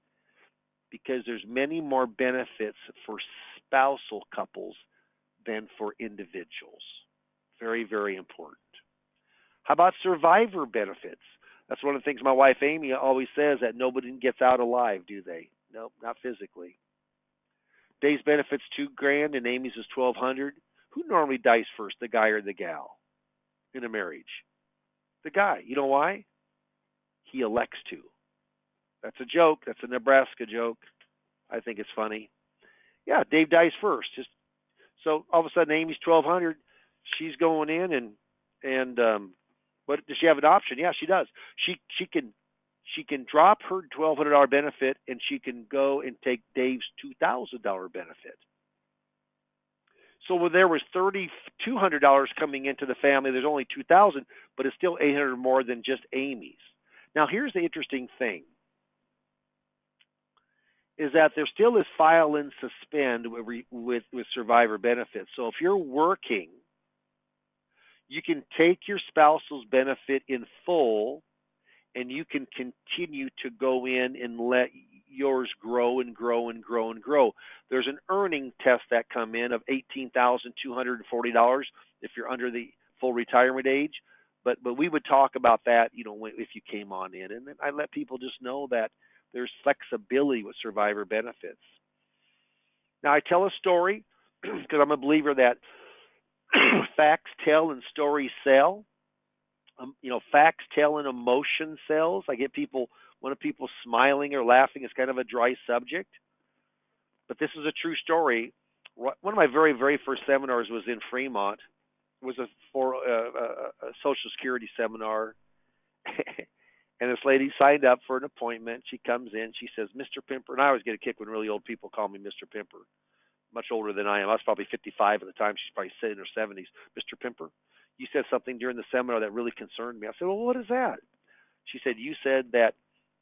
Because there's many more benefits for spousal couples than for individuals. Very, very important. How about survivor benefits? That's one of the things my wife Amy always says, that nobody gets out alive, do they? Nope, not physically. Dave's benefits $2,000 and Amy's is $1,200. Who normally dies first, the guy or the gal in a marriage? The guy. You know why? He elects to. That's a joke. That's a Nebraska joke. I think it's funny. Yeah, Dave dies first. So all of a sudden Amy's $1,200. She's going in and but does she have an option? Yeah, she does. She can drop her $1,200 benefit and she can go and take Dave's $2,000 benefit. So when there was $3,200 coming into the family, there's only $2,000, but it's still $800 more than just Amy's. Now here's the interesting thing: is that there still is file and suspend with survivor benefits. So if you're working, you can take your spousal's benefit in full, and you can continue to go in and let yours grow and grow and grow and grow. There's an earning test that come in of $18,240 if you're under the full retirement age. But we would talk about that, if you came on in. And then I let people just know that there's flexibility with survivor benefits. Now, I tell a story because I'm a believer that facts tell and stories sell. Facts tell and emotion sells. I get one of people smiling or laughing is kind of a dry subject. But this is a true story. One of my very, very first seminars was in Fremont. It was for a Social Security seminar. And this lady signed up for an appointment. She comes in. She says, "Mr. Pimper," and I always get a kick when really old people call me Mr. Pimper. Much older than I am. I was probably 55 at the time. She's probably in her 70s. "Mr. Pimper, you said something during the seminar that really concerned me." I said, "Well, what is that?" She said, "You said that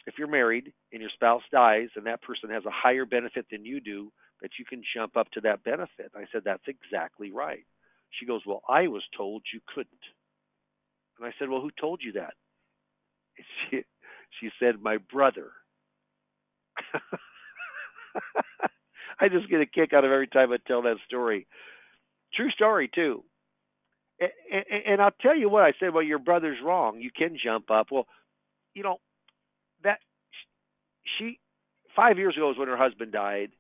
if you're married and your spouse dies and that person has a higher benefit than you do, that you can jump up to that benefit." I said, "That's exactly right." She goes, "Well, I was told you couldn't." And I said, "Well, who told you that?" She said, "My brother." I just get a kick out of every time I tell that story. True story, too. And I'll tell you what, I said, "Well, your brother's wrong. You can jump up." Well, that she 5 years ago was when her husband died.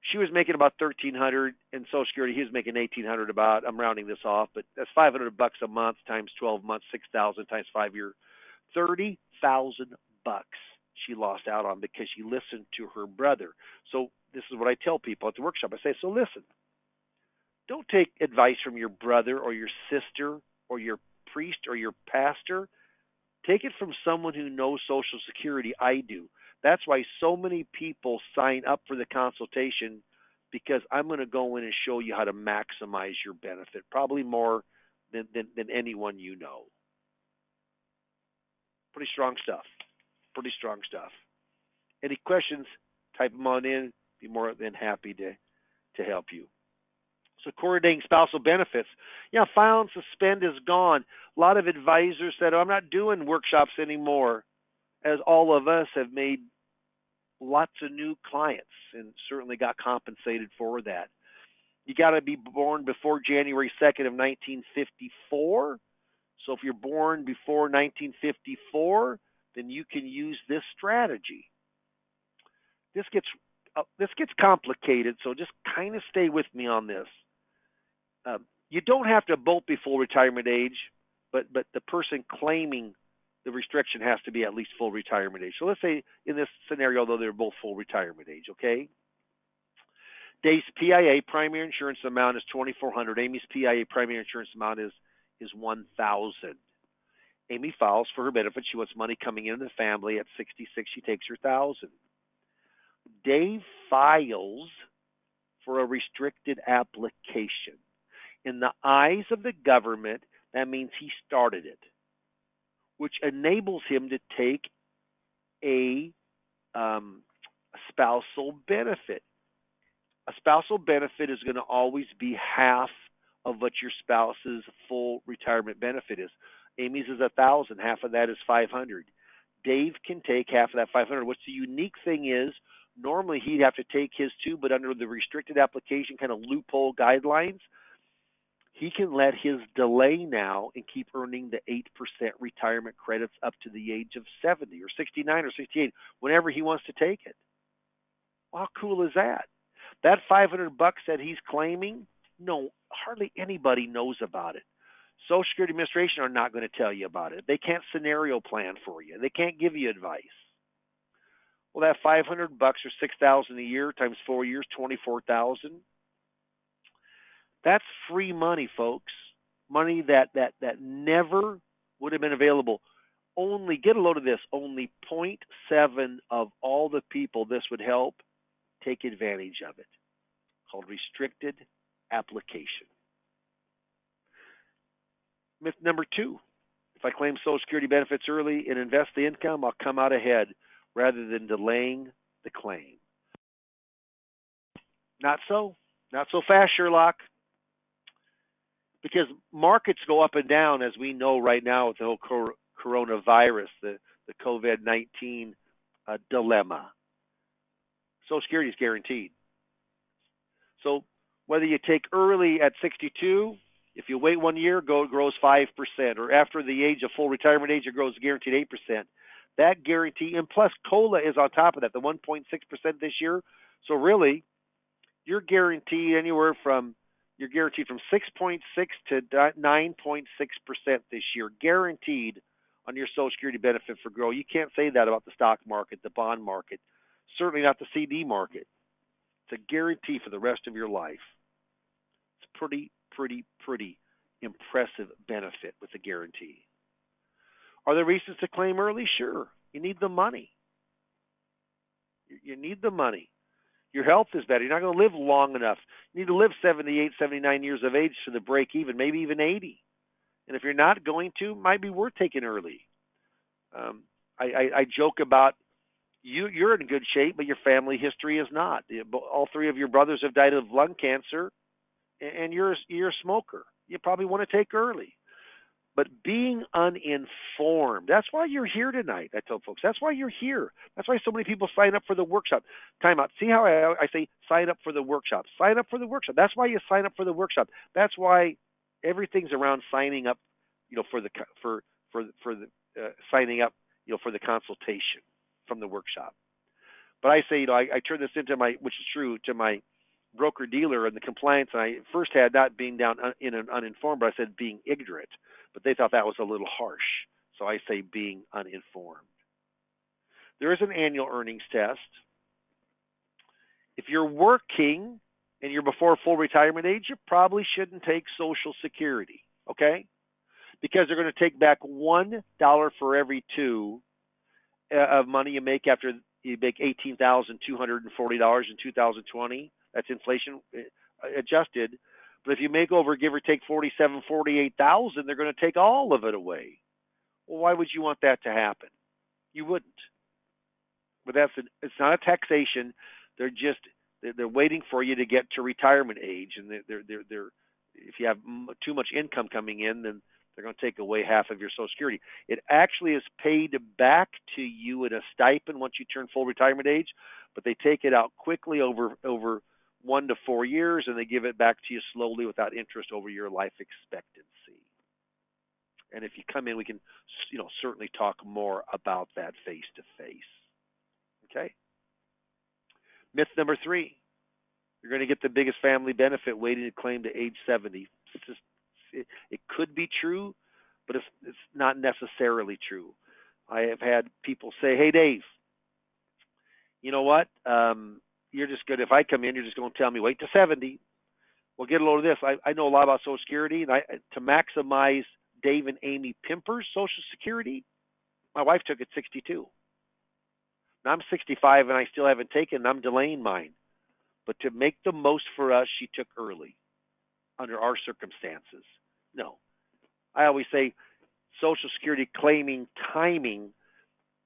She was making about $1,300 in Social Security. He was making $1,800 about. I'm rounding this off, but that's $500 a month times 12 months, 6,000 times 5 years, $30,000 she lost out on because she listened to her brother. So this is what I tell people at the workshop. I say, so listen, don't take advice from your brother or your sister or your priest or your pastor. Take it from someone who knows Social Security. I do. That's why so many people sign up for the consultation, because I'm going to go in and show you how to maximize your benefit, probably more than anyone you know. Pretty strong stuff. Pretty strong stuff. Any questions, type them on in. Be more than happy to help you. So coordinating spousal benefits. File and suspend is gone. A lot of advisors said, "I'm not doing workshops anymore," as all of us have made lots of new clients and certainly got compensated for that. You got to be born before January 2nd of 1954. So if you're born before 1954, then you can use this strategy. This gets complicated, so just kind of stay with me on this. You don't have to both be full retirement age, but the person claiming the restriction has to be at least full retirement age. So let's say in this scenario, though, they're both full retirement age, okay? Dave's PIA primary insurance amount is $2,400. Amy's PIA primary insurance amount is $1,000. Amy files for her benefit. She wants money coming into the family. At 66, she takes her $1,000. Dave files for a restricted application. In the eyes of the government, that means he started it, which enables him to take a spousal benefit. A spousal benefit is going to always be half of what your spouse's full retirement benefit is. Amy's is $1,000. Half of that is $500. Dave can take half of that $500. What's the unique thing is, normally he'd have to take his too, but under the restricted application kind of loophole guidelines, he can let his delay now and keep earning the 8% retirement credits up to the age of 70 or 69 or 68, whenever he wants to take it. Well, how cool is that? That $500 that he's claiming, no, hardly anybody knows about it. Social Security Administration are not going to tell you about it. They can't scenario plan for you. They can't give you advice. Well, that $500 or $6,000 a year times 4 years, $24,000. That's free money, folks. Money that never would have been available. Only, get a load of this, only 0.7 of all the people this would help take advantage of it. Called restricted application. Myth number 2. If I claim Social Security benefits early and invest the income, I'll come out ahead rather than delaying the claim. Not so. Not so fast, Sherlock. Because markets go up and down, as we know right now with the whole coronavirus, the COVID-19 dilemma. Social Security is guaranteed. So whether you take early at 62, if you wait 1 year, it grows 5%, or after the age of full retirement age, it grows guaranteed 8%. That guarantee, and plus COLA is on top of that, the 1.6% this year. So really, you're guaranteed from 6.6 to 9.6% this year, guaranteed on your Social Security benefit for growth. You can't say that about the stock market, the bond market, certainly not the CD market. It's a guarantee for the rest of your life. It's pretty impressive benefit with a guarantee. Are there reasons to claim early? Sure. You need the money. You need the money. Your health is better. You're not going to live long enough. You need to live 78, 79 years of age to the break even, maybe even 80. And if you're not going to, it might be worth taking early. I joke about you're in good shape, but your family history is not. All 3 of your brothers have died of lung cancer, and you're a smoker. You probably want to take early. But being uninformed, that's why you're here tonight, I tell folks. That's why you're here. That's why so many people sign up for the workshop. Time out. See how I say sign up for the workshop. Sign up for the workshop. That's why you sign up for the workshop. That's why everything's around signing up, for the signing up, for the consultation from the workshop. But I say, I turn this into which is true, to my broker dealer and the compliance. And I first had not being down in an uninformed, but I said being ignorant. But they thought that was a little harsh. So I say being uninformed. There is an annual earnings test. If you're working and you're before full retirement age, you probably shouldn't take Social Security, okay? Because they're going to take back $1 for every 2 of money you make after you make $18,240 in 2020. That's inflation adjusted. But if you make over, give or take, $47,000, $48,000, they're going to take all of it away. Well, why would you want that to happen? You wouldn't. But it's not a taxation. They're waiting for you to get to retirement age, and they're if you have too much income coming in, then They're going to take away half of your Social Security. It actually is paid back to you in a stipend once you turn full retirement age, but they take it out quickly over 1 to 4 years, and they give it back to you slowly without interest over your life expectancy. And if you come in, we can, certainly talk more about that face to face. Okay. Myth number 3: you're going to get the biggest family benefit waiting to claim to age 70. It could be true, but it's not necessarily true. I have had people say, "Hey, Dave, you know what? You're just good. If I come in, you're just going to tell me wait to 70." Well, get a load of this. I know a lot about Social Security, and to maximize Dave and Amy Pimper's Social Security, my wife took it 62. Now I'm 65 and I still haven't taken. I'm delaying mine. But to make the most for us, she took early under our circumstances. No. I always say Social Security claiming timing,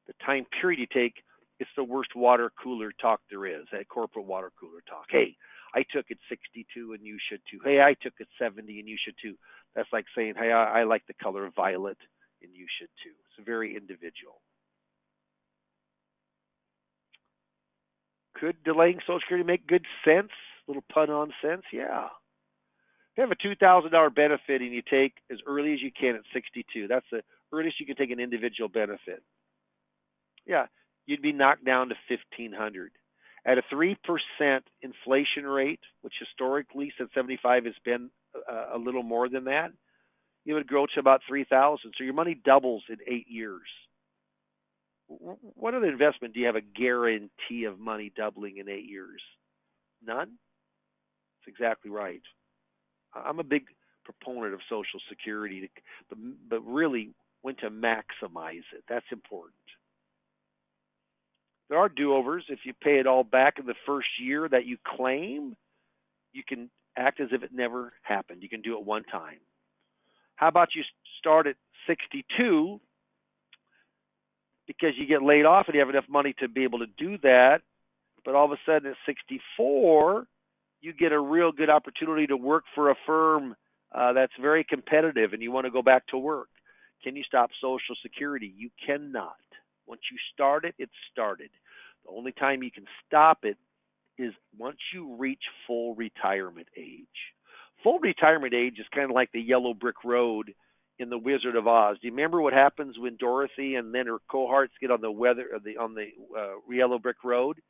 the time period you take, it's the worst water cooler talk there is, that corporate water cooler talk. Hey, I took it 62 and you should too. Hey, I took it 70 and you should too. That's like saying, hey, I like the color violet and you should too. It's very individual. Could delaying Social Security make good sense? A little pun on sense? Yeah. If you have a $2,000 benefit and you take as early as you can at 62, that's the earliest you can take an individual benefit. Yeah, you'd be knocked down to $1,500. At a 3% inflation rate, which historically since 75 has been a little more than that, you would grow to about $3,000. So your money doubles in 8 years. What other investment do you have a guarantee of money doubling in 8 years? None? That's exactly right. I'm a big proponent of Social Security, but really when to maximize it. That's important. There are do-overs. If you pay it all back in the first year that you claim, you can act as if it never happened. You can do it one time. How about you start at 62 because you get laid off and you have enough money to be able to do that, but all of a sudden at 64, you get a real good opportunity to work for a firm that's very competitive and you want to go back to work. Can you stop Social Security? You cannot. Once you start it, it's started. The only time you can stop it is once you reach full retirement age. Full retirement age is kind of like the yellow brick road in The Wizard of Oz. Do you remember what happens when Dorothy and then her cohorts get on the yellow brick road?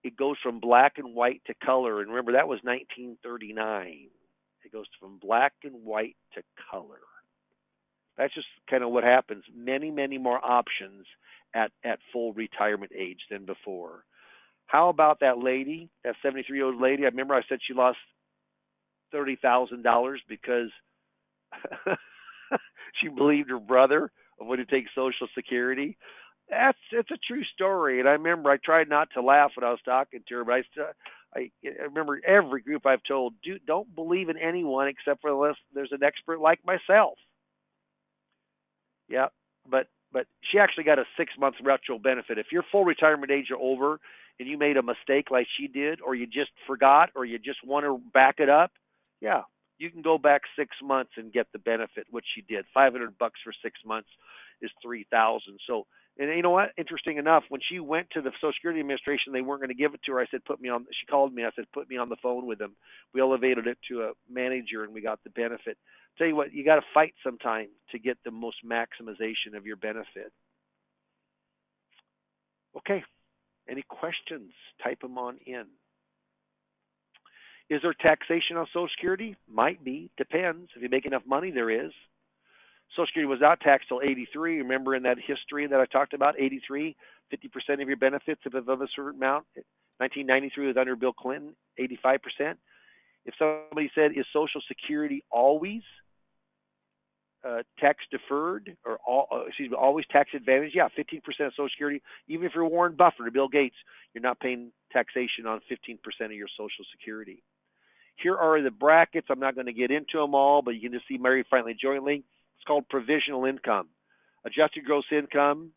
It goes from black and white to color. And remember, that was 1939. It goes from black and white to color. That's just kind of what happens. Many, many more options at full retirement age than before. How about that lady, that 73-year-old lady? I remember I said she lost $30,000 because she believed her brother would take Social Security. It's a true story, and I remember I tried not to laugh when I was talking to her, but I remember every group I've told, don't believe in anyone except for unless there's an expert like myself. Yeah, but she actually got a 6-month retro benefit. If your full retirement age are over and you made a mistake like she did, or you just forgot, or you just want to back it up, yeah, you can go back 6 months and get the benefit, which she did. $500 for 6 months is $3,000. So, and you know what? Interesting enough, when she went to the Social Security Administration, they weren't going to give it to her. I said, put me on. She called me. I said, put me on the phone with them. We elevated it to a manager, and we got the benefit. Tell you what, you got to fight sometime to get the most maximization of your benefit. Okay. Any questions? Type them on in. Is there taxation on Social Security? Might be. Depends. If you make enough money, there is. Social Security was not taxed till 83. Remember in that history that I talked about, 83, 50% of your benefits if above a certain amount. 1993 was under Bill Clinton, 85%. If somebody said, is Social Security always tax deferred or always tax advantage? Yeah, 15% of Social Security. Even if you're Warren Buffett or Bill Gates, you're not paying taxation on 15% of your Social Security. Here are the brackets. I'm not going to get into them all, but you can just see married, finally, jointly. It's called provisional income. Adjusted gross income,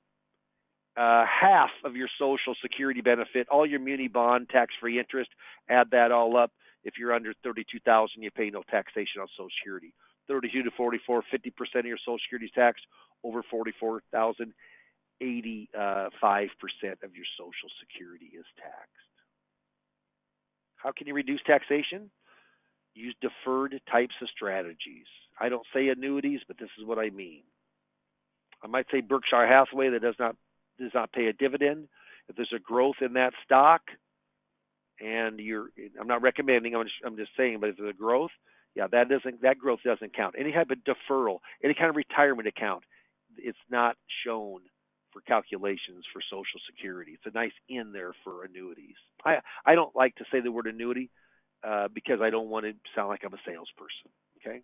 half of your Social Security benefit, all your muni bond, tax-free interest, add that all up. If you're under $32,000, you pay no taxation on Social Security. 32 to 44, 50% of your Social Security is taxed. Over 44,000, 85% of your Social Security is taxed. How can you reduce taxation? Use deferred types of strategies. I don't say annuities, but this is what I mean. I might say Berkshire Hathaway that does not pay a dividend. If there's a growth in that stock, and I'm not recommending, I'm just saying, but if there's a growth, yeah, that growth doesn't count. Any type of deferral, any kind of retirement account, it's not shown for calculations for Social Security. It's a nice in there for annuities. I don't like to say the word annuity because I don't want to sound like I'm a salesperson. Okay.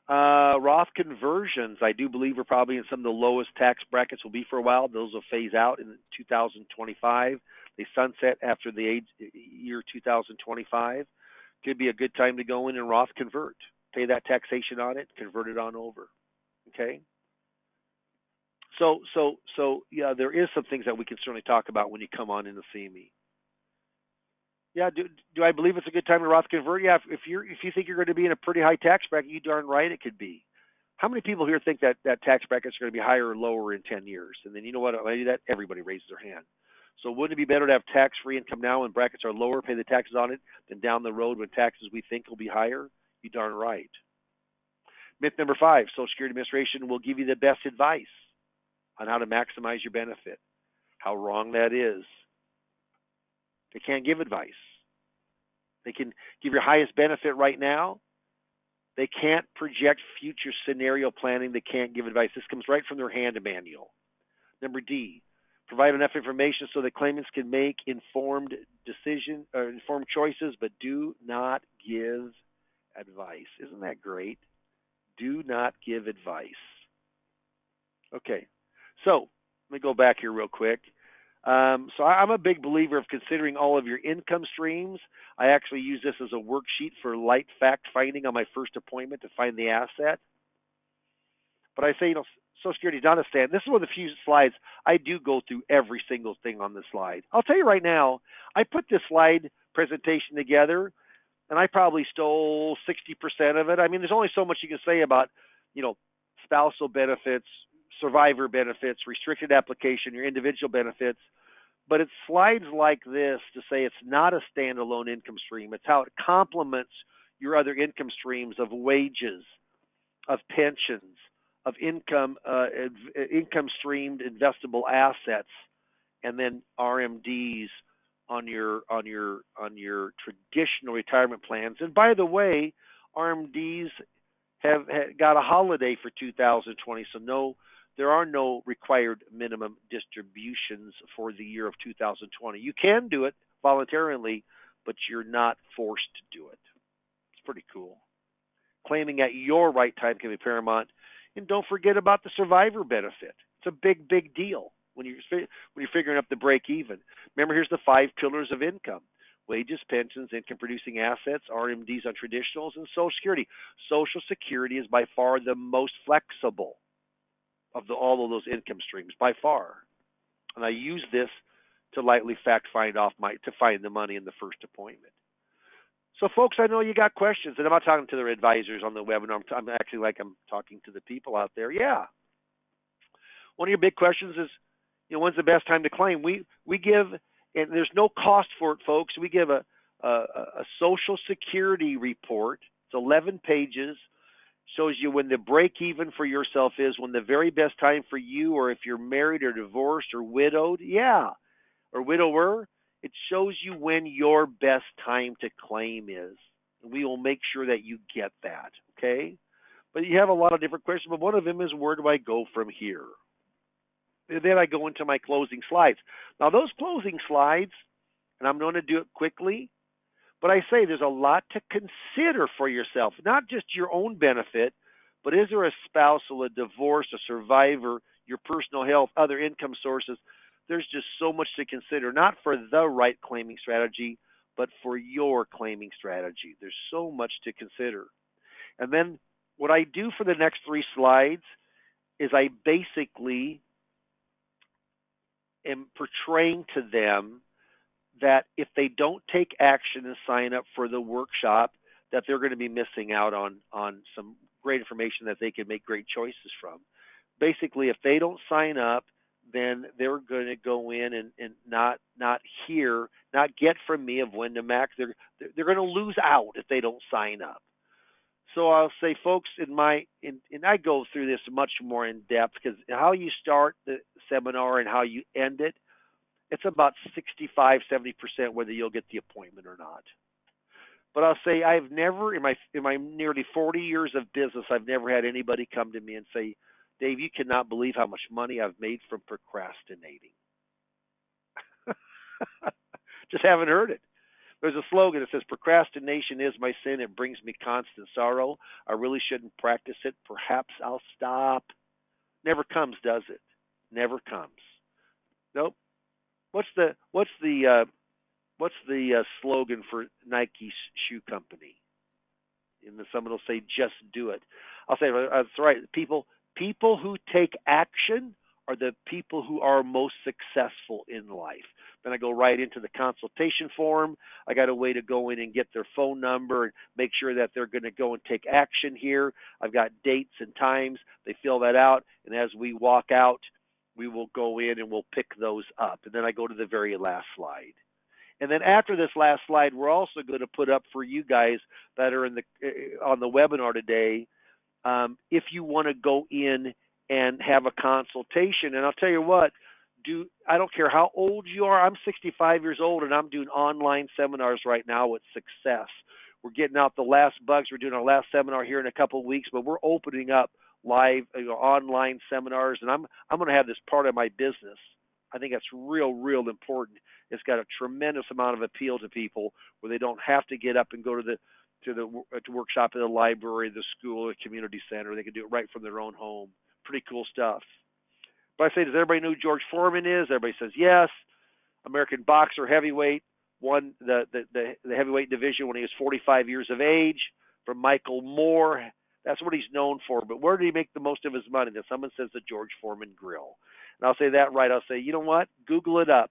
Roth conversions, I do believe, are probably in some of the lowest tax brackets will be for a while. Those will phase out in 2025. They sunset after the year 2025. Could be a good time to go in and Roth convert. Pay that taxation on it, convert it on over. Okay. So yeah, there is some things that we can certainly talk about when you come on in to see me. Yeah, do I believe it's a good time to Roth convert? Yeah, if you think you're going to be in a pretty high tax bracket, you darn right it could be. How many people here think that tax brackets are going to be higher or lower in 10 years? And then you know what? When I do that, everybody raises their hand. So wouldn't it be better to have tax-free income now when brackets are lower, pay the taxes on it, than down the road when taxes we think will be higher? You darn right. Myth number 5, Social Security Administration will give you the best advice on how to maximize your benefit. How wrong that is. They can't give advice. They can give your highest benefit right now. They can't project future scenario planning. They can't give advice. This comes right from their hand manual. Number D, provide enough information so that claimants can make informed choices, but do not give advice. Isn't that great? Do not give advice. Okay, so let me go back here real quick. So I'm a big believer of considering all of your income streams. I actually use this as a worksheet for light fact finding on my first appointment to find the asset. But I say, Social Security is not a stand. This is one of the few slides I do go through every single thing on the slide. I'll tell you right now, I put this slide presentation together, and I probably stole 60% of it. I mean, there's only so much you can say about, spousal benefits, survivor benefits, restricted application, your individual benefits. But it's slides like this to say it's not a standalone income stream. It's how it complements your other income streams of wages, of pensions, of income streamed investable assets, and then RMDs on your traditional retirement plans. And by the way, RMDs have got a holiday for 2020, so there are no required minimum distributions for the year of 2020. You can do it voluntarily, but you're not forced to do it. It's pretty cool. Claiming at your right time can be paramount. And don't forget about the survivor benefit. It's a big, big deal when you're figuring up the break even. Remember, here's the 5 pillars of income: wages, pensions, income-producing assets, RMDs on traditionals, and Social Security. Social Security is by far the most flexible of all of those income streams, by far. And I use this to lightly fact find to find the money in the first appointment. So, folks, I know you got questions, and I'm not talking to their advisors on the webinar. I'm actually I'm talking to the people out there. Yeah. One of your big questions is, when's the best time to claim? We give, and there's no cost for it, folks. We give a Social Security report. It's 11 pages. Shows you when the break even for yourself is, when the very best time for you, or if you're married or divorced or widowed, or widower, it shows you when your best time to claim is. And we will make sure that you get that, okay? But you have a lot of different questions, but one of them is, where do I go from here? And then I go into my closing slides. Now, those closing slides, and I'm going to do it quickly, but I say there's a lot to consider for yourself, not just your own benefit, but is there a spousal, a divorce, a survivor, your personal health, other income sources? There's just so much to consider, not for the right claiming strategy, but for your claiming strategy. There's so much to consider. And then what I do for the next 3 slides is I basically am portraying to them that if they don't take action and sign up for the workshop, that they're going to be missing out on some great information that they can make great choices from. Basically, if they don't sign up, then they're going to go in and not hear, not get from me of when to max. They're going to lose out if they don't sign up. So I'll say, folks, and I go through this much more in depth, because how you start the seminar and how you end it, it's about 65-70% whether you'll get the appointment or not. But I'll say I've never, in my nearly 40 years of business, I've never had anybody come to me and say, Dave, you cannot believe how much money I've made from procrastinating. Just haven't heard it. There's a slogan that says, procrastination is my sin. It brings me constant sorrow. I really shouldn't practice it. Perhaps I'll stop. Never comes, does it? Never comes. Nope. What's the slogan for Nike's shoe company? And someone will say, just do it. I'll say, that's right. People who take action are the people who are most successful in life. Then I go right into the consultation form. I got a way to go in and get their phone number and make sure that they're going to go and take action here. I've got dates and times. They fill that out, and as we walk out, we will go in and we'll pick those up. And then I go to the very last slide. And then after this last slide, we're also going to put up for you guys that are on the webinar today, if you want to go in and have a consultation. And I'll tell you what, I don't care how old you are. I'm 65 years old, and I'm doing online seminars right now with Success. We're getting out the last bugs. We're doing our last seminar here in a couple of weeks, but we're opening up live online seminars, and I'm going to have this part of my business. I think that's real important. It's got a tremendous amount of appeal to people where they don't have to get up and go to workshop at the library, the school, or community center. They can do it right from their own home. Pretty cool stuff. But I say, does everybody know who George Foreman is? Everybody says yes. American boxer, heavyweight, won the heavyweight division when he was 45 years of age from Michael Moore. That's what he's known for. But where did he make the most of his money? Then someone says the George Foreman Grill. And I'll say that right. I'll say, you know what? Google it up.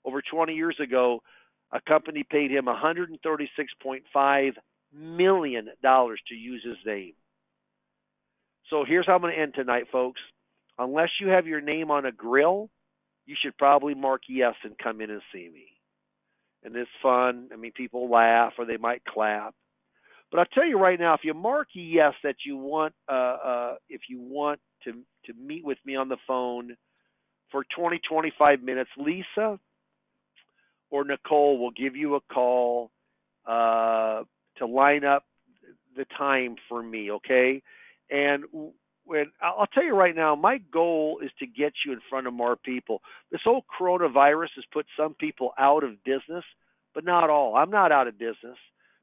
Over 20 years ago, a company paid him $136.5 million to use his name. So here's how I'm going to end tonight, folks. Unless you have your name on a grill, you should probably mark yes and come in and see me. And it's fun. I mean, people laugh or they might clap. But I'll tell you right now, if you mark yes that you want, if you want to meet with me on the phone for 20-25 minutes, Lisa or Nicole will give you a call to line up the time for me, okay? And I'll tell you right now, my goal is to get you in front of more people. This whole coronavirus has put some people out of business, but not all. I'm not out of business.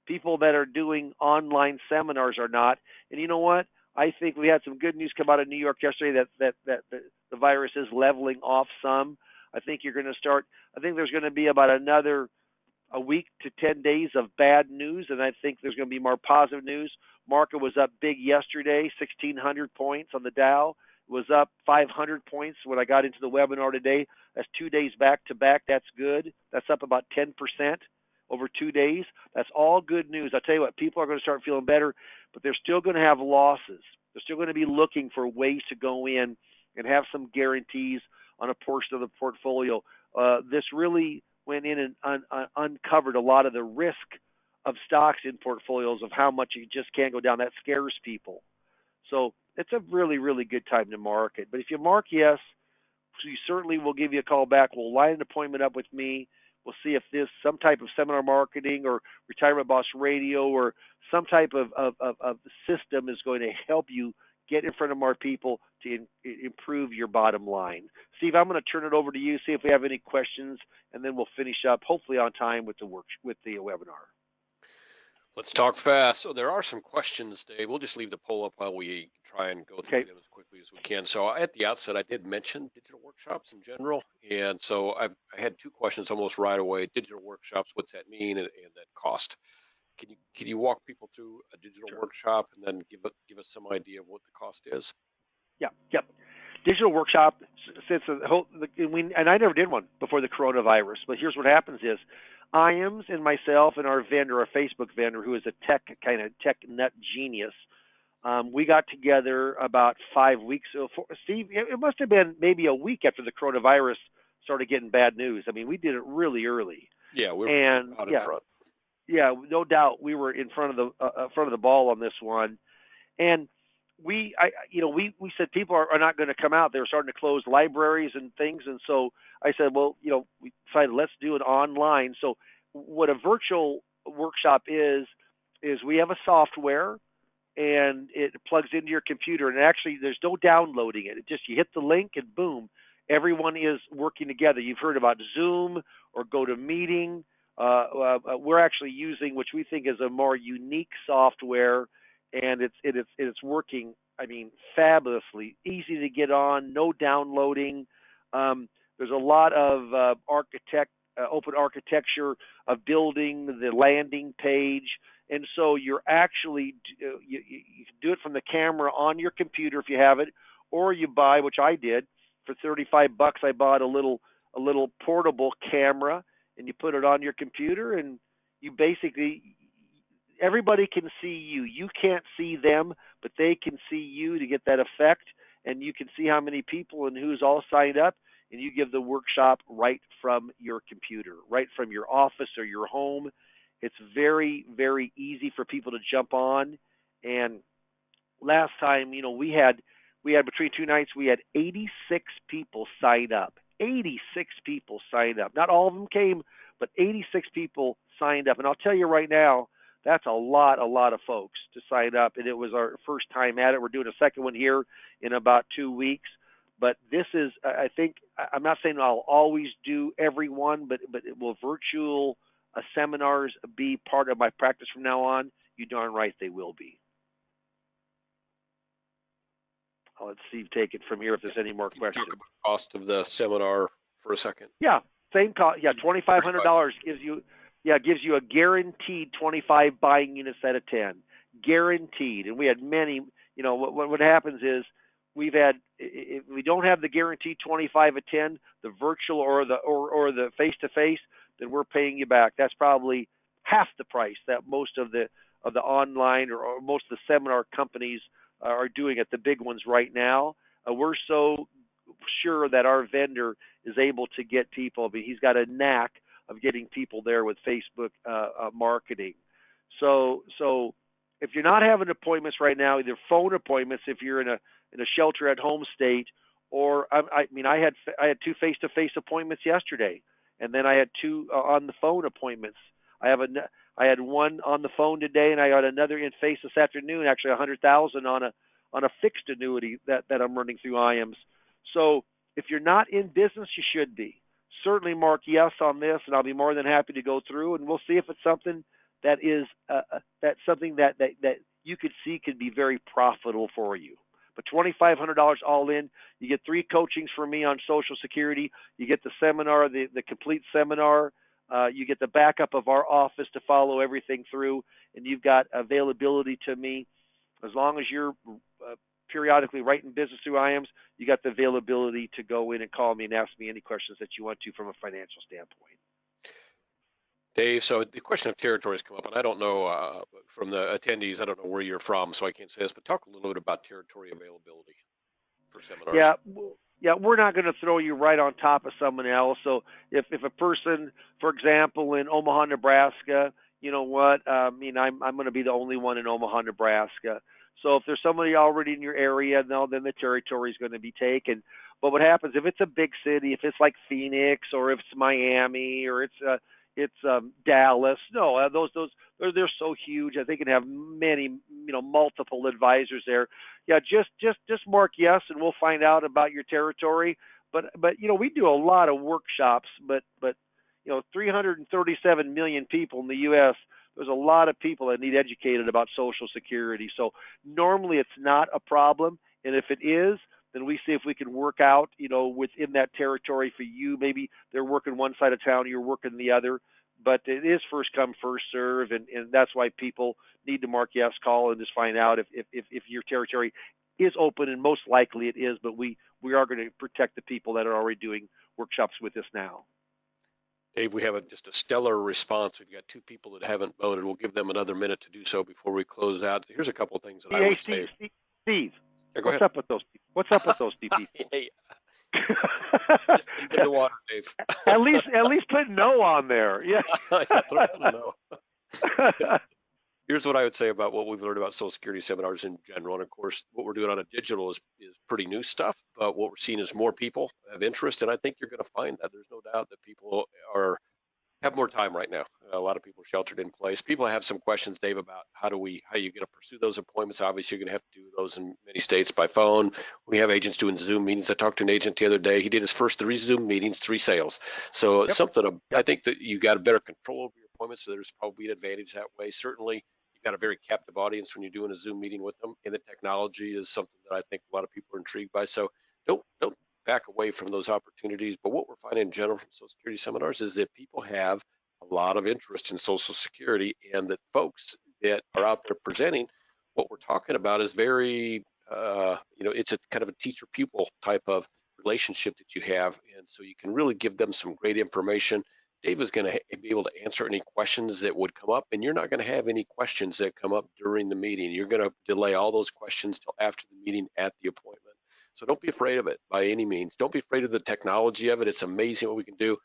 People that are doing online seminars are not. And you know what? I think we had some good news come out of New York yesterday that the virus is leveling off some. I think you're going to start. I think there's going to be about another a week to 10 days of bad news, and I think there's going to be more positive news. Market was up big yesterday, 1,600 points on the Dow. It was up 500 points when I got into the webinar today. That's 2 days back to back. That's good. That's up about 10% over 2 days. That's all good news. I'll tell you what, people are going to start feeling better, but they're still going to have losses. They're still going to be looking for ways to go in and have some guarantees on a portion of the portfolio. This really went in and uncovered a lot of the risk of stocks in portfolios, of how much you just can't go down. That scares people. So it's a really good time to market. But if you mark yes, we certainly will give you a call back. We'll line an appointment up with me. We'll see if this, some type of seminar marketing or Retirement Boss Radio or some type of system is going to help you get in front of more people to improve your bottom line. Steve, I'm going to turn it over to you, see if we have any questions, and then we'll finish up, hopefully on time, with the webinar. Let's talk fast. So there are some questions, Dave. We'll just leave the poll up while we try and go through them as quickly as we can. So at the outset, I did mention digital workshops in general. And so I had two questions almost right away. Digital workshops, what's that mean, and that cost? Can you walk people through a digital workshop and then give us some idea of what the cost is? Yep. Digital workshop, since and I never did one before the coronavirus, but here's what happens is IAMS and myself and our vendor, our Facebook vendor, who is a tech nut genius, we got together about 5 weeks ago. Steve, it must have been maybe a week after the coronavirus started getting bad news. I mean, we did it really early. Yeah, we're And out in front. yeah, no doubt we were in front of the ball on this one. And we said people are not going to come out. They were starting to close libraries and things, and so I said, well, we decided let's do it online. So what a virtual workshop is we have a software and it plugs into your computer, and actually there's no downloading it. It just you hit the link and boom, everyone is working together. You've heard about Zoom or GoToMeeting. We're actually using, which we think is a more unique software, and it's working. I mean, fabulously easy to get on, no downloading. There's a lot of open architecture of building the landing page, and so you're actually you can do it from the camera on your computer if you have it, or you buy, which I did for $35. I bought a little portable camera, and you put it on your computer, and you basically everybody can see you. You can't see them, but they can see you to get that effect, and you can see how many people and who's all signed up, and you give the workshop right from your computer, right from your office or your home. It's very, very easy for people to jump on. And last time, we had between 2 nights, we had 86 people sign up. 86 people signed up. Not all of them came, but 86 people signed up. And I'll tell you right now, that's a lot of folks to sign up. And it was our first time at it. We're doing a second one here in about 2 weeks. But this is, I think, I'm not saying I'll always do every one, but will virtual seminars be part of my practice from now on? You darn right they will be. I'll let Steve take it from here if there's any more questions. Talk about the cost of the seminar for a second. Yeah, same cost. Yeah, $2,500 gives you a guaranteed 25 buying units out of 10, guaranteed. And we had many. What happens is we've had, if we don't have the guaranteed 25 at 10, the virtual or the face to face, then we're paying you back. That's probably half the price that most of the online or most of the seminar companies are doing at the big ones right now. We're so sure that our vendor is able to get people. I mean, he's got a knack of getting people there with Facebook marketing. So if you're not having appointments right now, either phone appointments if you're in a shelter at home state, or I had 2 face-to-face appointments yesterday, and then I had 2 on the phone appointments. I had one on the phone today, and I got another in face this afternoon. Actually, $100,000 on a fixed annuity that I'm running through IAMS. So if you're not in business, you should be. Certainly mark yes on this, and I'll be more than happy to go through, and we'll see if it's something that is that's something that you could see could be very profitable for you. But $2,500 all in. You get 3 coachings from me on Social Security. You get the seminar, the complete seminar. You get the backup of our office to follow everything through, and you've got availability to me. As long as you're periodically writing business through IAMS, you got the availability to go in and call me and ask me any questions that you want to from a financial standpoint. Dave, so the question of territories come up, and I don't know from the attendees, I don't know where you're from, so I can't say this, but talk a little bit about territory availability for seminars. Yeah, we're not going to throw you right on top of someone else. So if a person, for example, in Omaha, Nebraska, you know what, I'm going to be the only one in Omaha, Nebraska. So if there's somebody already in your area, then the territory is going to be taken. But what happens if it's a big city, if it's like Phoenix or if it's Miami or it's Dallas? No, those they're so huge that they can have many, multiple advisors there. Yeah, just mark yes, and we'll find out about your territory. But we do a lot of workshops, but 337 million people in the U.S. There's a lot of people that need educated about Social Security. So normally it's not a problem, and if it is, then we see if we can work out, within that territory for you. Maybe they're working one side of town, you're working the other. But it is first come, first serve, and that's why people need to mark yes, call, and just find out if your territory is open, and most likely it is. But we are going to protect the people that are already doing workshops with us now. Dave, we have just a stellar response. We've got 2 people that haven't voted. We'll give them another minute to do so before we close out. Here's a couple of things that I Hey, would say. Steve, Yeah, go what's ahead. up with those people? What's up with those two people? Hey, leave it in the water, Dave. at least put no on there. Yeah. Yeah, throw down a no. Here's what I would say about what we've learned about Social Security seminars in general. And of course, what we're doing on a digital is pretty new stuff, but what we're seeing is more people have interest. And I think you're going to find that there's no doubt that people have more time right now. A lot of people are sheltered in place. People have some questions, Dave, about how you going to pursue those appointments. Obviously, you're going to have to do those in many states by phone. We have agents doing Zoom meetings. I talked to an agent the other day. He did his first 3 Zoom meetings, 3 sales. So Yep. I think that you got a better control over your appointments. So there's probably an advantage that way. Certainly, you've got a very captive audience when you're doing a Zoom meeting with them. And the technology is something that I think a lot of people are intrigued by. So don't back away from those opportunities. But what we're finding in general from Social Security seminars is that people have a lot of interest in Social Security, and that folks that are out there presenting, what we're talking about is very, it's a kind of a teacher pupil type of relationship that you have. And so you can really give them some great information. Dave is going to be able to answer any questions that would come up, and you're not going to have any questions that come up during the meeting. You're going to delay all those questions till after the meeting at the appointment. So don't be afraid of it by any means. Don't be afraid of the technology of it. It's amazing what we can do.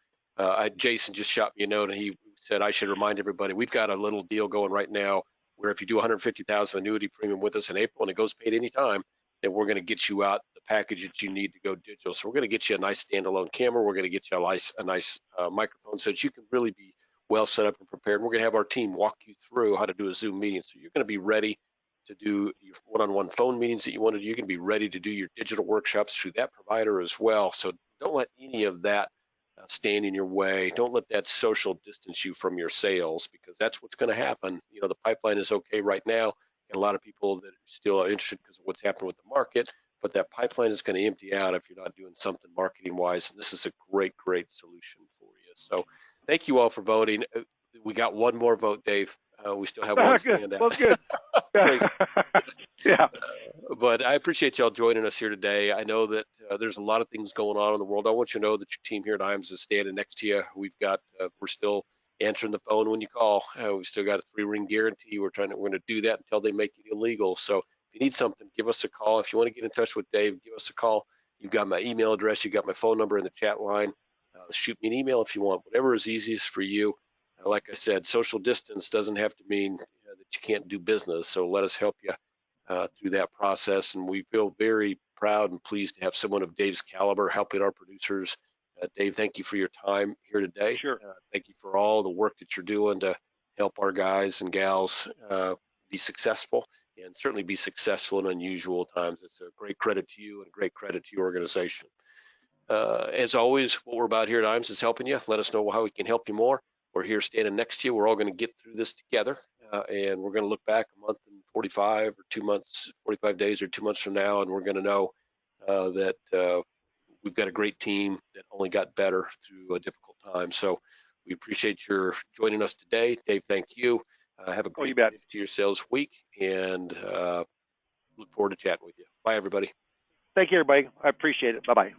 Jason just shot me a note, and he said I should remind everybody we've got a little deal going right now where if you do 150,000 annuity premium with us in April and it goes paid anytime, then we're going to get you out the package that you need to go digital. So we're going to get you a nice standalone camera. We're going to get you a nice microphone so that you can really be well set up and prepared. And we're going to have our team walk you through how to do a Zoom meeting. So you're going to be ready to do your one-on-one phone meetings that you want to do. You're going to be ready to do your digital workshops through that provider as well. So don't let any of that stand in your way. Don't let that social distance you from your sales, because that's what's going to happen. The pipeline is okay right now, and a lot of people that still are interested because of what's happened with the market, but that pipeline is going to empty out if you're not doing something marketing wise. And this is a great solution for you. So thank you all for voting. We got one more vote, Dave. We still have one Good. standout. Well, good. Yeah. But I appreciate y'all joining us here today. I know that there's a lot of things going on in the world. I want you to know that your team here at IAMS is standing next to you. We're still answering the phone when you call. We've still got a 3-ring guarantee. We're going to do that until they make it illegal. So if you need something, give us a call. If you want to get in touch with Dave, give us a call. You've got my email address. You've got my phone number in the chat line. Shoot me an email if you want, whatever is easiest for you. Like I said, social distance doesn't have to mean that you can't do business. So let us help you through that process. And we feel very proud and pleased to have someone of Dave's caliber helping our producers. Dave, thank you for your time here today. Sure. Thank you for all the work that you're doing to help our guys and gals be successful, and certainly be successful in unusual times. It's a great credit to you and a great credit to your organization. As always, what we're about here at IAMS is helping you. Let us know how we can help you more. We're here standing next to you. We're all going to get through this together, and we're going to look back a month and 45 or 2 months, 45 days or 2 months from now, and we're going to know that we've got a great team that only got better through a difficult time. So we appreciate your joining us today. Dave, thank you. Have a great finish to your sales week, and look forward to chatting with you. Bye, everybody. Thank you, everybody. I appreciate it. Bye-bye.